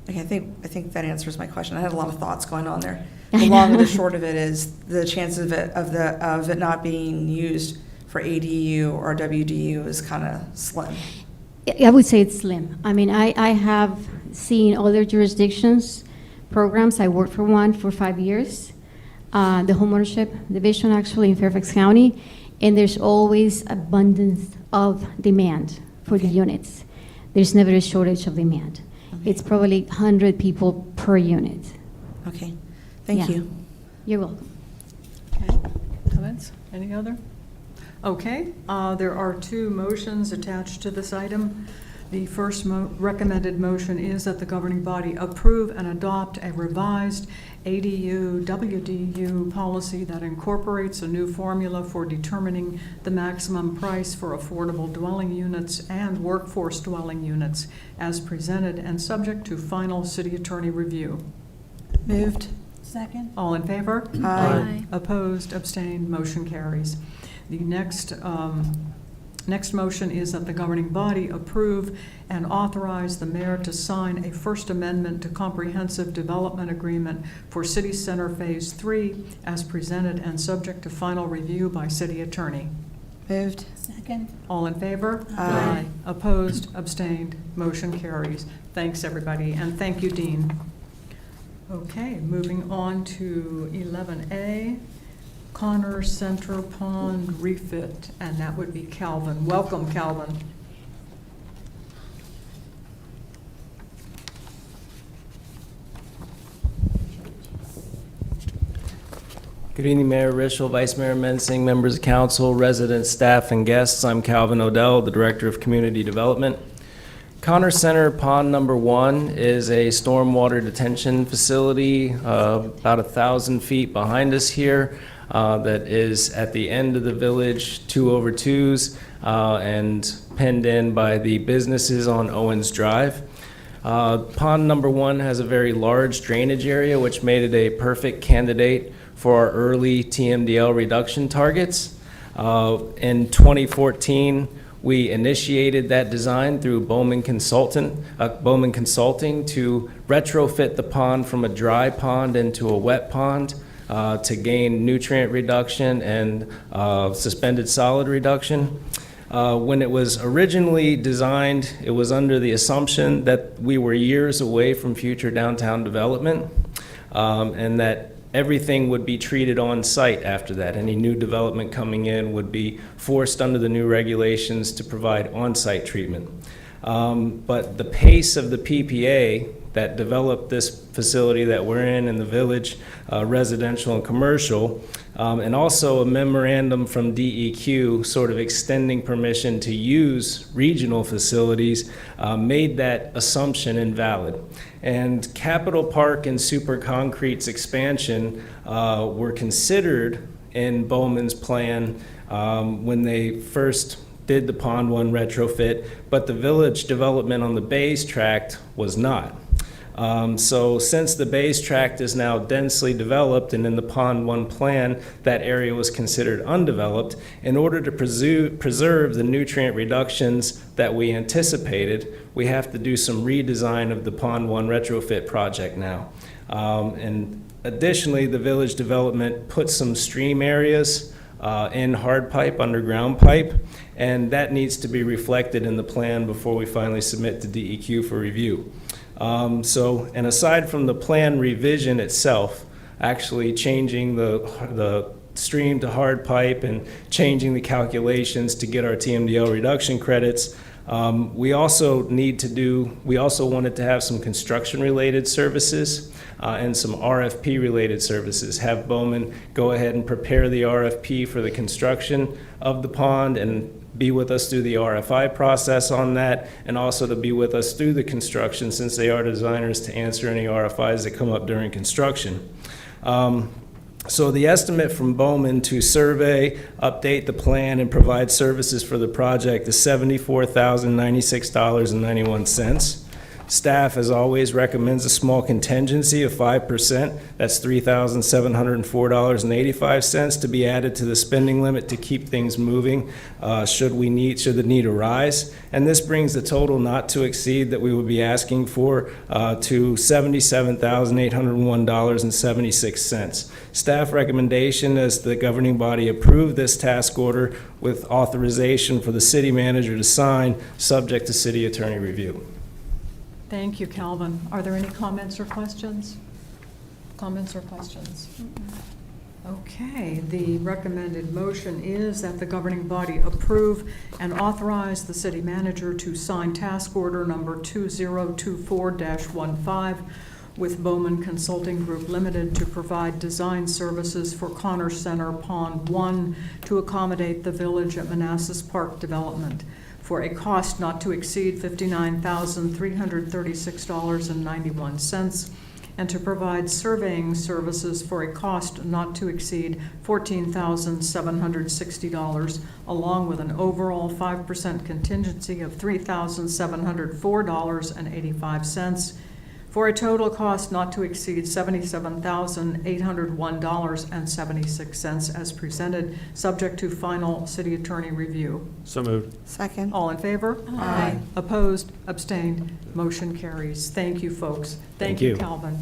I think that answers my question. I had a lot of thoughts going on there. The long and the short of it is the chances of it not being used for ADU or WDU is kind of slim. I would say it's slim. I mean, I have seen other jurisdictions programs. I worked for one for 5 years, the homeownership division actually in Fairfax County, and there's always abundance of demand for the units. There's never a shortage of demand. Okay. It's probably 100 people per unit. Okay, thank Yeah. you. You're welcome. Okay, comments? Any other? Okay, there are two motions attached to this item. The first recommended motion is that the governing body approve and adopt a revised ADU, WDU policy that incorporates a new formula for determining the maximum price for affordable dwelling units and workforce dwelling units as presented and subject to final city attorney review. Moved. Second? All in favor? Aye. Opposed, abstained, motion carries. The next motion is that the governing body approve and authorize the mayor to sign a First Amendment to Comprehensive Development Agreement for City Center Phase 3 as presented and subject to final review by city attorney. Moved. Second? All in favor? Aye. Opposed, abstained, motion carries. Thanks, everybody, and thank you, Dean. Okay, moving on to 11A, Connor Center Pond Refit, and that would be Calvin. Welcome, Calvin. Good evening, Mayor Rischel, Vice Mayor Mensing, members of council, residents, staff, and guests. I'm Calvin Odell, the Director of Community Development. Connor Center Pond Number 1 is a stormwater detention facility about 1,000 feet behind us here that is at the end of the village, 2/2s, and penned in by the businesses on Owens Drive. Pond Number 1 has a very large drainage area, which made it a perfect candidate for our early TMDL reduction targets. In 2014, we initiated that design through Bowman Consulting to retrofit the pond from a dry pond into a wet pond to gain nutrient reduction and suspended solid reduction. When it was originally designed, it was under the assumption that we were years away from future downtown development, and that everything would be treated on site after that. Any new development coming in would be forced under the new regulations to provide on-site treatment. But the pace of the PPA that developed this facility that we're in the village, residential and commercial, and also a memorandum from DEQ sort of extending permission to use regional facilities, made that assumption invalid. And Capitol Park and Super Concrete's expansion were considered in Bowman's plan when they first did the Pond 1 retrofit, but the village development on the Bays Tract was not. So since the Bays Tract is now densely developed and in the Pond 1 plan, that area was considered undeveloped. In order to preserve the nutrient reductions that we anticipated, we have to do some redesign of the Pond 1 retrofit project now. And additionally, the village development put some stream areas in hard pipe, underground pipe, and that needs to be reflected in the plan before we finally submit to DEQ for review. And aside from the plan revision itself, actually changing the stream to hard pipe and changing the calculations to get our TMDL reduction credits, we also wanted to have some construction-related services and some RFP-related services. Have Bowman go ahead and prepare the RFP for the construction of the pond and be with us through the RFI process on that, and also to be with us through the construction, since they are designers, to answer any RFIs that come up during construction. So the estimate from Bowman to survey, update the plan, and provide services for the project is $74,096.91. Staff, as always, recommends a small contingency of 5%. That's $3,704.85 to be added to the spending limit to keep things moving should the need arise. And this brings the total not to exceed that we would be asking for to $77,801.76. Staff recommendation is the governing body approve this task order with authorization for the city manager to sign, subject to city attorney review. Thank you, Calvin. Are there any comments or questions? Comments or questions? Okay, the recommended motion is that the governing body approve and authorize the city manager to sign task order number 2024-15 with Bowman Consulting Group Limited to provide design services for Connor Center Pond 1 to accommodate the Village at Manassas Park development for a cost not to exceed $59,336.91, and to provide surveying services for a cost not to exceed $14,760, along with an overall 5% contingency of $3,704.85, for a total cost not to exceed $77,801.76 as presented, subject to final city attorney review. So moved. Second. All in favor? Aye. Opposed? Abstained? Motion carries. Thank you, folks. Thank Thank you, you. Calvin.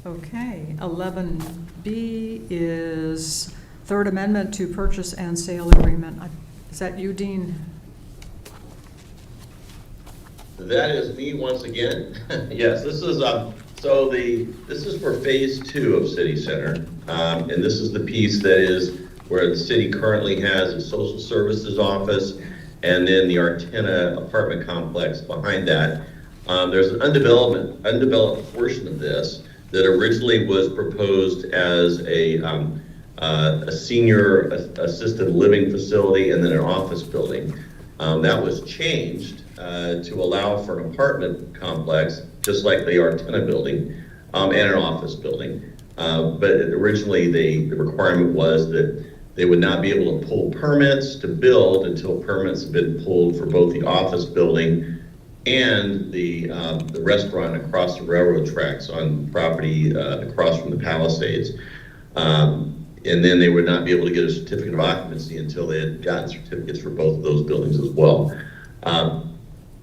Okay, 11B is Third Amendment to Purchase and Sale Agreement. Is that you, Dean? That is me once again. Yes, this is, this is for phase 2 of City Center. And this is the piece that is where the city currently has a social services office and then the Artena apartment complex behind that. There's an undeveloped portion of this that originally was proposed as a senior assisted living facility and then an office building. That was changed to allow for an apartment complex, just like the Artena building, and an office building. But originally, the requirement was that they would not be able to pull permits to build until permits have been pulled for both the office building and the restaurant across the railroad tracks on property across from the Palisades. And then they would not be able to get a certificate of occupancy until they had gotten certificates for both of those buildings as well.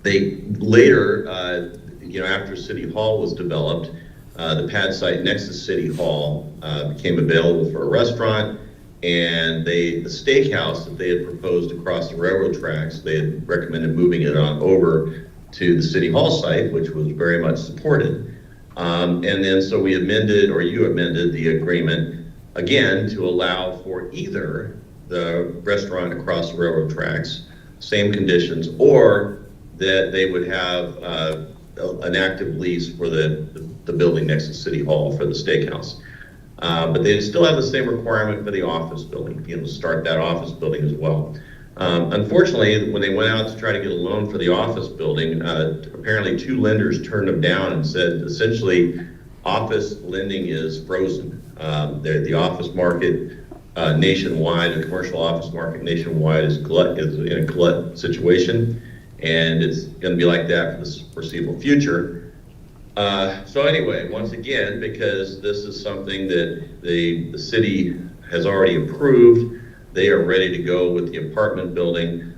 They later, after City Hall was developed, the pad site next to City Hall became available for a restaurant, and the steakhouse that they had proposed across the railroad tracks, they had recommended moving it on over to the City Hall site, which was very much supported. And then so we amended, or you amended the agreement again to allow for either the restaurant across the railroad tracks, same conditions, or that they would have an active lease for the building next to City Hall for the steakhouse. But they still have the same requirement for the office building, to start that office building as well. Unfortunately, when they went out to try to get a loan for the office building, apparently 2 lenders turned them down and said, essentially, office lending is frozen. The office market nationwide, the commercial office market nationwide is in a glut situation, and it's going to be like that for the foreseeable future. So anyway, once again, because this is something that the city has already approved, they are ready to go with the apartment building.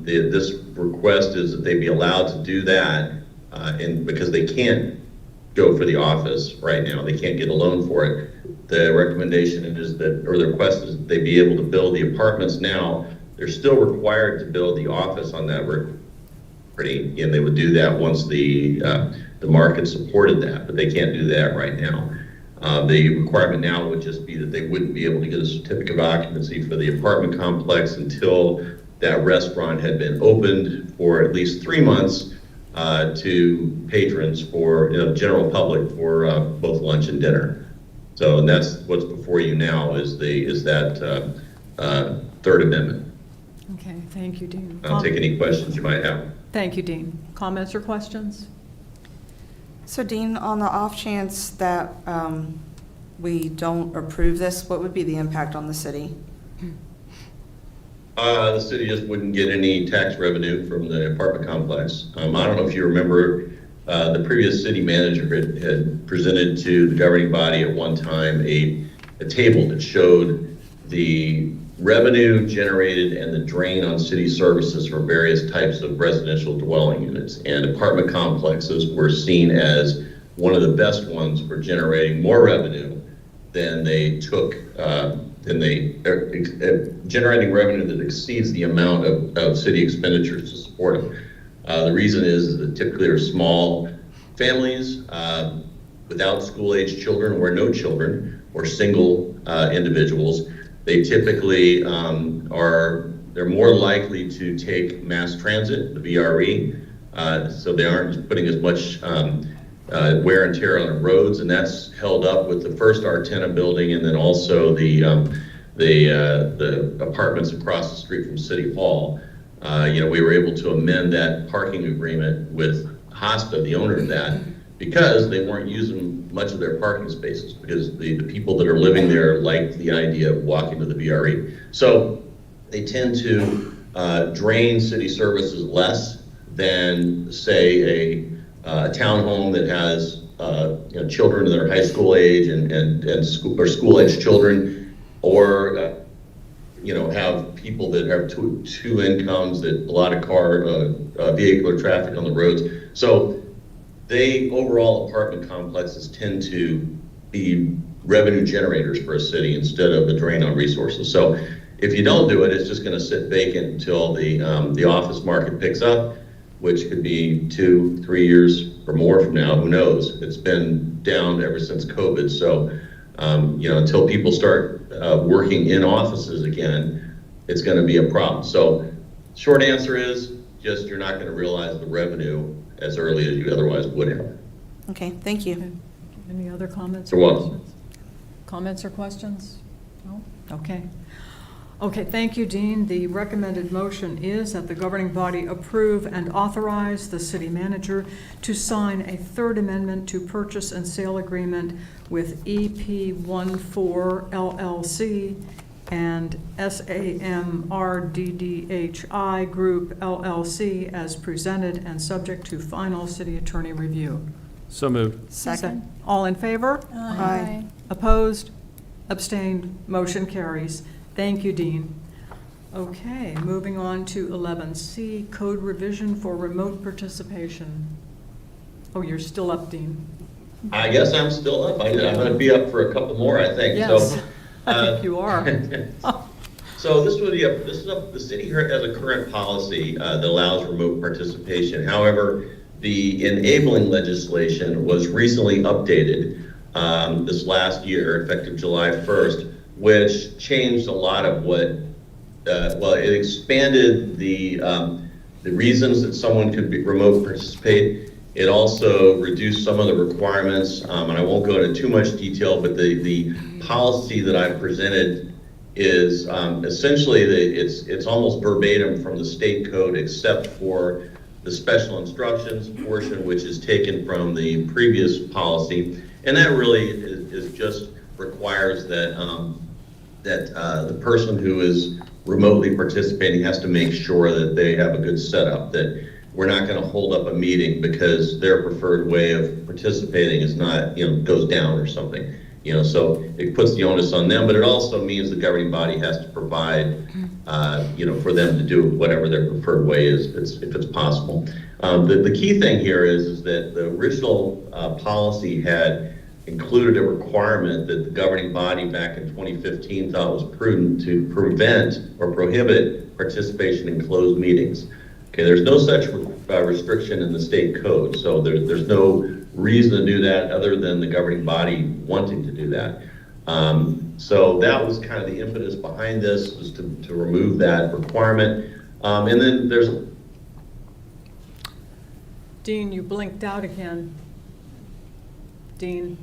This request is that they be allowed to do that, and because they can't go for the office right now, they can't get a loan for it. The recommendation is that, or the request is that they be able to build the apartments now. They're still required to build the office on that property, and they would do that once the market supported that, but they can't do that right now. The requirement now would just be that they wouldn't be able to get a certificate of occupancy for the apartment complex until that restaurant had been opened for at least 3 months to patrons for general public for both lunch and dinner. So, and that's what's before you now is that Third Amendment. Okay, thank you, Dean. I'll take any questions you might have. Thank you, Dean. Comments or questions? So Dean, on the off chance that we don't approve this, what would be the impact on the city? The city just wouldn't get any tax revenue from the apartment complex. I don't know if you remember, the previous city manager had presented to the governing body at one time a table that showed the revenue generated and the drain on city services for various types of residential dwelling units. And apartment complexes were seen as one of the best ones for generating more revenue than they took, generating revenue that exceeds the amount of city expenditures to support them. The reason is that typically are small families without school-age children or no children, or single individuals. They typically they're more likely to take mass transit, the VRE, so they aren't putting as much wear and tear on the roads, and that's held up with the first Artena building, and then also the apartments across the street from City Hall. We were able to amend that parking agreement with Hosta, the owner of that, because they weren't using much of their parking spaces, because the people that are living there liked the idea of walking to the VRE. So they tend to drain city services less than, say, a townhome that has children that are high school age and school age children, or have people that have two incomes, that a lot of vehicular traffic on the roads. So overall apartment complexes tend to be revenue generators for a city instead of a drain on resources. So if you don't do it, it's just going to sit vacant until the office market picks up, which could be 2-3 years or more from now. Who knows? It's been down ever since COVID. So until people start working in offices again, it's going to be a problem. So short answer is just you're not going to realize the revenue as early as you otherwise would have. Okay, thank you. Any other comments? You're welcome. Comments or questions? No? Okay. Okay, thank you, Dean. The recommended motion is that the governing body approve and authorize the city manager to sign a third amendment to purchase and sale agreement with EP14 LLC and SAMRDDHI Group LLC as presented and subject to final city attorney review. So moved. Second. All in favor? Aye. Opposed? Abstained? Motion carries. Thank you, Dean. Okay, moving on to 11C, code revision for remote participation. Oh, you're still up, Dean. I guess I'm still up. I'm going to be up for a couple more, I think. Yes, So, I think you are. So the city has a current policy that allows remote participation. However, the enabling legislation was recently updated this last year, effective July 1st, which changed a lot of what, it expanded the reasons that someone could be remote participate. It also reduced some of the requirements, and I won't go into too much detail, but the policy that I presented is essentially it's almost verbatim from the state code, except for the special instructions portion, which is taken from the previous policy, and that really is just requires that the person who is remotely participating has to make sure that they have a good setup, that we're not going to hold up a meeting because their preferred way of participating is not, goes down or something. So it puts the onus on them, but it also means the governing body has to provide, for them to do whatever their preferred way is, if it's possible. The key thing here is that the original policy had included a requirement that the governing body back in 2015 thought was prudent to prevent or prohibit participation in closed meetings. Okay, there's no such restriction in the state code, so there's no reason to do that other than the governing body wanting to do that. So that was kind of the impetus behind this, was to remove that requirement. And then there's... Dean, you blinked out again. Dean.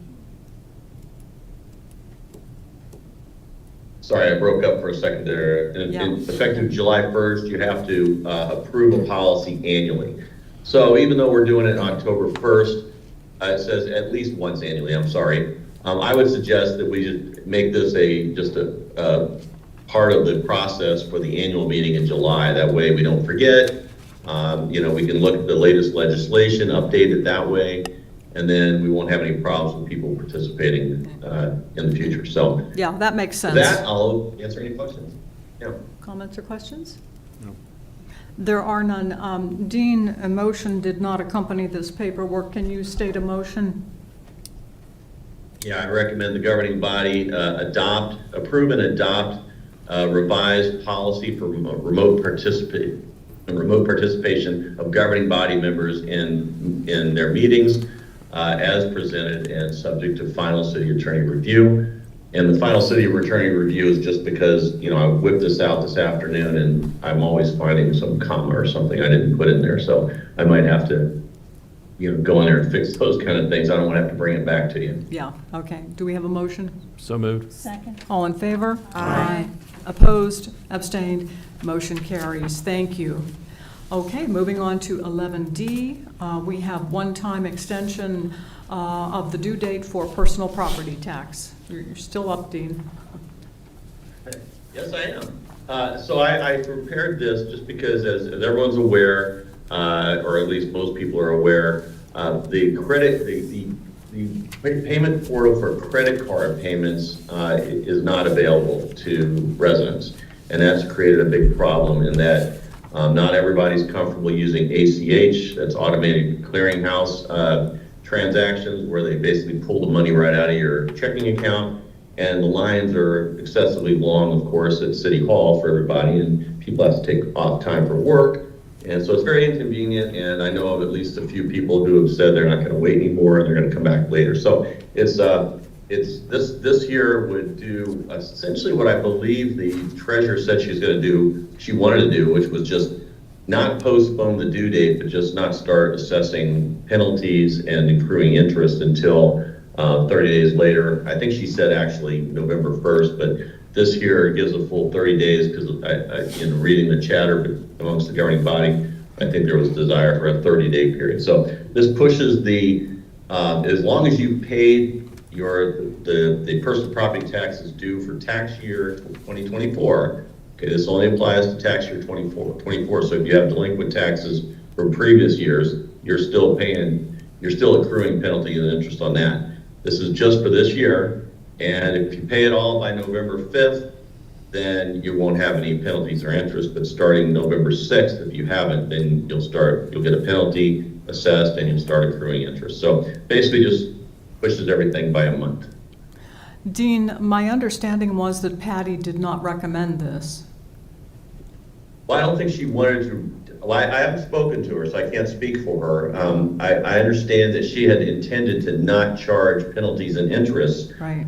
Sorry, I broke up for a second there. Effective July 1st, you have to approve a policy annually. So even though we're doing it on October 1st, it says at least once annually, I'm sorry. I would suggest that we just make this just a part of the process for the annual meeting in July. That way we don't forget. We can look at the latest legislation, update it that way, and then we won't have any problems with people participating in the future. So Yeah, that makes sense. with that, I'll answer any questions. Yeah. Comments or questions? No. There are none. Dean, a motion did not accompany this paperwork. Can you state a motion? Yeah, I recommend the governing body approve and adopt revised policy for remote participation of governing body members in their meetings as presented and subject to final city attorney review. And the final city attorney review is just because, I whipped this out this afternoon and I'm always finding some comma or something I didn't put in there. So I might have to, go in there and fix those kind of things. I don't want to have to bring it back to you. Yeah, okay. Do we have a motion? So moved. Second. All in favor? Aye. Opposed? Abstained? Motion carries. Thank you. Okay, moving on to 11D. We have one-time extension of the due date for personal property tax. You're still up, Dean. Yes, I am. So I prepared this just because as everyone's aware, or at least most people are aware, the payment portal for credit card payments is not available to residents. And that's created a big problem in that not everybody's comfortable using ACH, that's automated clearinghouse transactions, where they basically pull the money right out of your checking account. And the lines are excessively long, of course, at City Hall for everybody, and people have to take off time for work. And so it's very inconvenient, and I know of at least a few people who have said they're not going to wait anymore and they're going to come back later. So it's this year would do essentially what I believe the treasurer said she was going to do, she wanted to do, which was just not postpone the due date, but just not start assessing penalties and accruing interest until 30 days later. I think she said actually November 1st, but this year gives a full 30 days because in reading the chatter amongst the governing body, I think there was desire for a 30-day period. So this pushes as long as you paid the personal property taxes due for tax year 2024, okay, this only applies to tax year 24. So if you have delinquent taxes from previous years, you're still accruing penalty and interest on that. This is just for this year, and if you pay it all by November 5th, then you won't have any penalties or interest, but starting November 6th, if you haven't, then you'll get a penalty assessed and you'll start accruing interest. So basically just pushes everything by a month. Dean, my understanding was that Patty did not recommend this. Well, I don't think she wanted to. Well, I haven't spoken to her, so I can't speak for her. I understand that she had intended to not charge penalties and interest Right.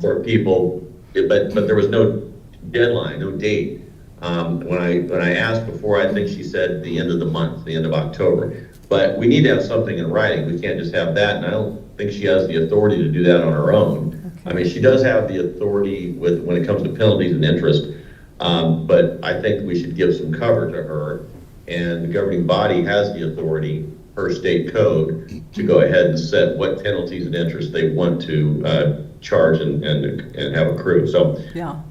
For people, but there was no deadline, no date. When I asked before, I think she said the end of the month, the end of October. But we need to have something in writing. We can't just have that, and I don't think she has the authority to do that on her own. Okay. I mean, she does have the authority when it comes to penalties and interest, but I think we should give some cover to her. And the governing body has the authority, per state code, to go ahead and set what penalties and interest they want to charge and have accrued. So Yeah.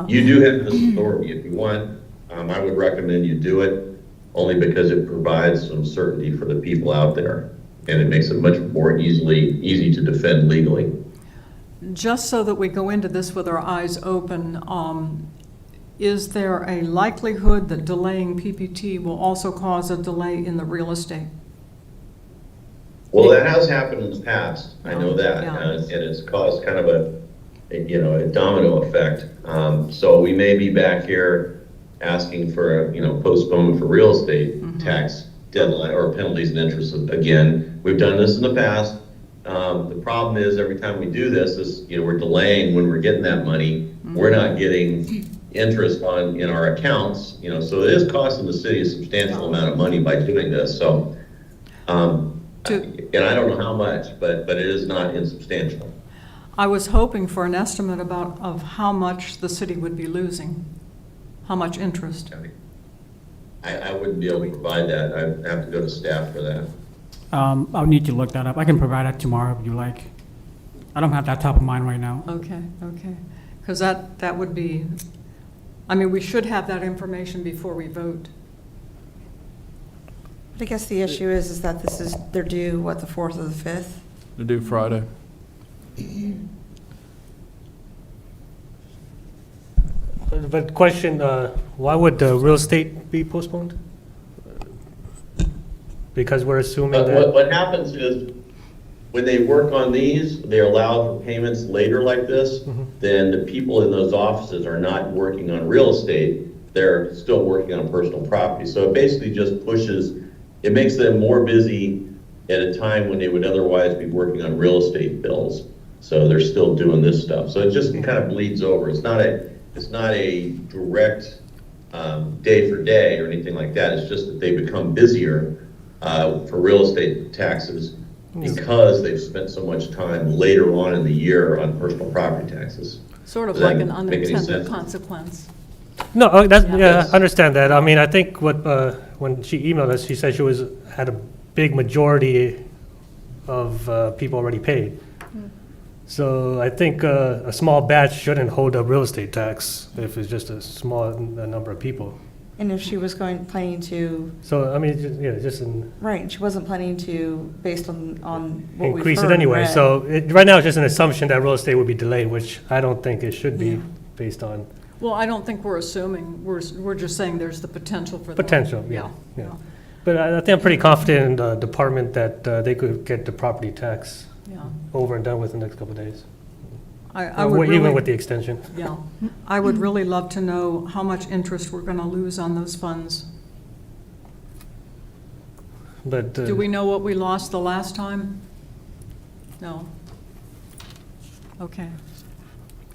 you do have this authority. If you want, I would recommend you do it, only because it provides some certainty for the people out there, and it makes it much more easy to defend legally. Just so that we go into this with our eyes open, is there a likelihood that delaying PPT will also cause a delay in the real estate? Well, that has happened in the past. I know that, Yeah. and it's caused kind of a domino effect. So we may be back here asking for postponement for real estate tax deadline or penalties and interest again. We've done this in the past. The problem is every time we do this is we're delaying when we're getting that money. We're not getting interest in our accounts. So it is costing the city a substantial amount of money by doing this. So, and I don't know how much, but it is not insubstantial. I was hoping for an estimate of how much the city would be losing, how much interest. I wouldn't be able to provide that. I'd have to go to staff for that. I'll need to look that up. I can provide that tomorrow if you like. I don't have that top of mind right now. Okay. Because that would be, I mean, we should have that information before we vote. But I guess the issue is that they're due, what, the 4th or the 5th? To do Friday. But question, why would the real estate be postponed? Because we're assuming that. What happens is, when they work on these, they're allowed for payments later like this, then the people in those offices are not working on real estate, they're still working on personal property. So it basically just it makes them more busy at a time when they would otherwise be working on real estate bills. So they're still doing this stuff. So it just kind of bleeds over. It's not a direct day for day or anything like that. It's just that they become busier for real estate taxes because they've spent so much time later on in the year on personal property taxes. Sort of Does that like an make any unintended sense? consequence. No, that's, Yeah. yeah, I understand that. I mean, I think when she emailed us, she said she had a big majority of people already paid. So I think a small batch shouldn't hold up real estate tax if it's just a small number of people. And if she was planning to, So, I mean, just right, and she wasn't planning to, based on what we've increase it heard anyway. read. So right now, it's just an assumption that real estate would be delayed, which I don't think it should be Yeah. based on Well, I don't think we're assuming, we're just saying there's the potential for that. potential, yeah. But I think I'm pretty confident in the department that they could get the property tax Yeah. over and done with in the next couple of days. I would Even really, with the extension. yeah, I would really love to know how much interest we're gonna lose on those funds. But Do we know what we lost the last time? No? Okay.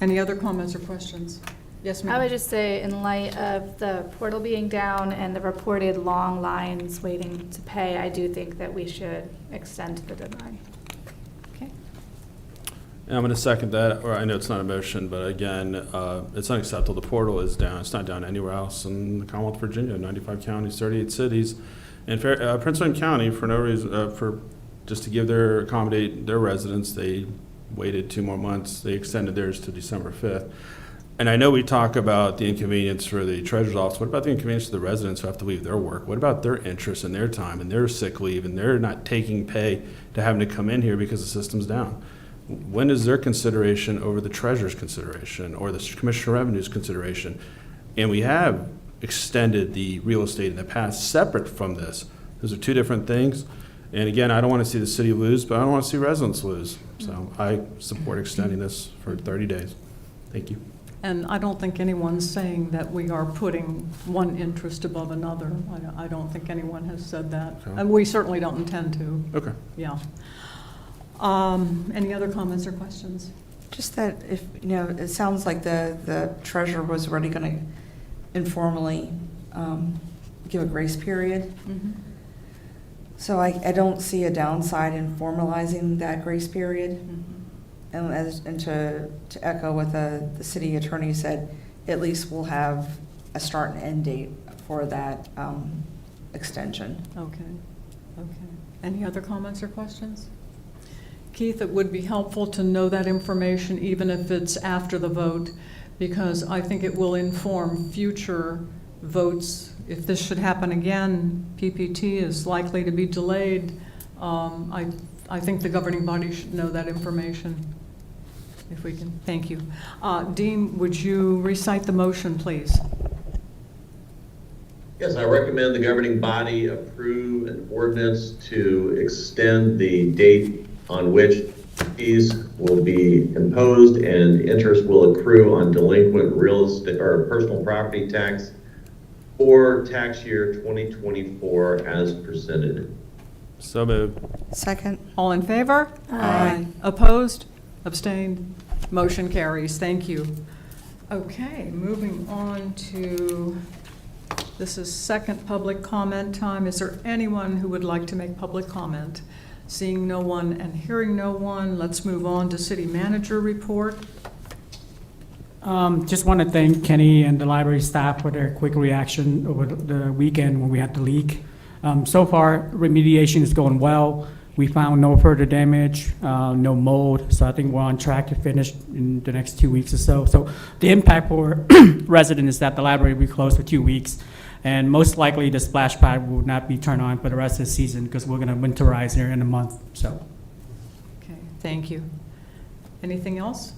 Any other comments or questions? Yes, ma'am? I would just say, in light of the portal being down and the reported long lines waiting to pay, I do think that we should extend the deadline. Okay. And I'm going to second that, or I know it's not a motion, but again, it's unacceptable. The portal is down. It's not down anywhere else in the Commonwealth of Virginia, 95 counties, 38 cities. And Prince William County, for no reason, just to accommodate their residents, they waited 2 more months. They extended theirs to December 5th. And I know we talk about the inconvenience for the treasurer's office. What about the inconvenience to the residents who have to leave their work? What about their interest and their time and their sick leave and they're not taking pay to having to come in here because the system's down? When is their consideration over the treasurer's consideration or the Commissioner of Revenue's consideration? And we have extended the real estate in the past separate from this. Those are two different things. And again, I don't want to see the city lose, but I don't want to see residents lose. So I support extending this for 30 days. Thank you. And I don't think anyone's saying that we are putting one interest above another. I don't think anyone has said that. Okay. And we certainly don't intend to, Okay. yeah. Any other comments or questions? Just that if, it sounds like the treasurer was already going to informally give a grace period. Mhm. So I don't see a downside in formalizing that grace period. Mhm. And to echo what the city attorney said, at least we'll have a start and end date for that extension. Okay, okay. Any other comments or questions? Keith, it would be helpful to know that information, even if it's after the vote, because I think it will inform future votes. If this should happen again, PPT is likely to be delayed. I think the governing body should know that information, if we can. Thank you. Dean, would you recite the motion, please? Yes, I recommend the governing body approve an ordinance to extend the date on which fees will be imposed and interest will accrue on delinquent real estate or personal property tax for tax year 2024 as presented. So moved. Second. All in favor? Aye. Opposed? Abstained? Motion carries. Thank you. Okay, moving on to, this is second public comment time. Is there anyone who would like to make public comment? Seeing no one and hearing no one, let's move on to city manager report. Just want to thank Kenny and the library staff for their quick reaction over the weekend when we had the leak. So far, remediation is going well. We found no further damage, no mold, so I think we're on track to finish in the next 2 weeks or so. So the impact for residents is that the library will be closed for 2 weeks, and most likely the splash pad will not be turned on for the rest of the season because we're going to winterize here in a month. So. Okay, thank you. Anything else?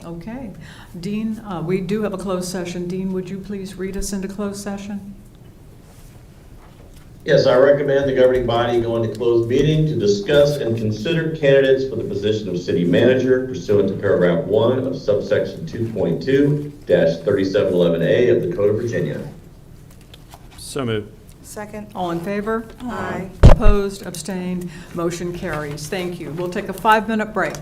Okay. Dean, we do have a closed session. Dean, would you please read us into closed session? Yes, I recommend the governing body go into closed meeting to discuss and consider candidates for the position of city manager pursuant to paragraph 1 of subsection 2.2-3711A of the Code of Virginia. So moved. Second. All in favor? Aye. Opposed? Abstained? Motion carries. Thank you. We'll take a 5-minute break.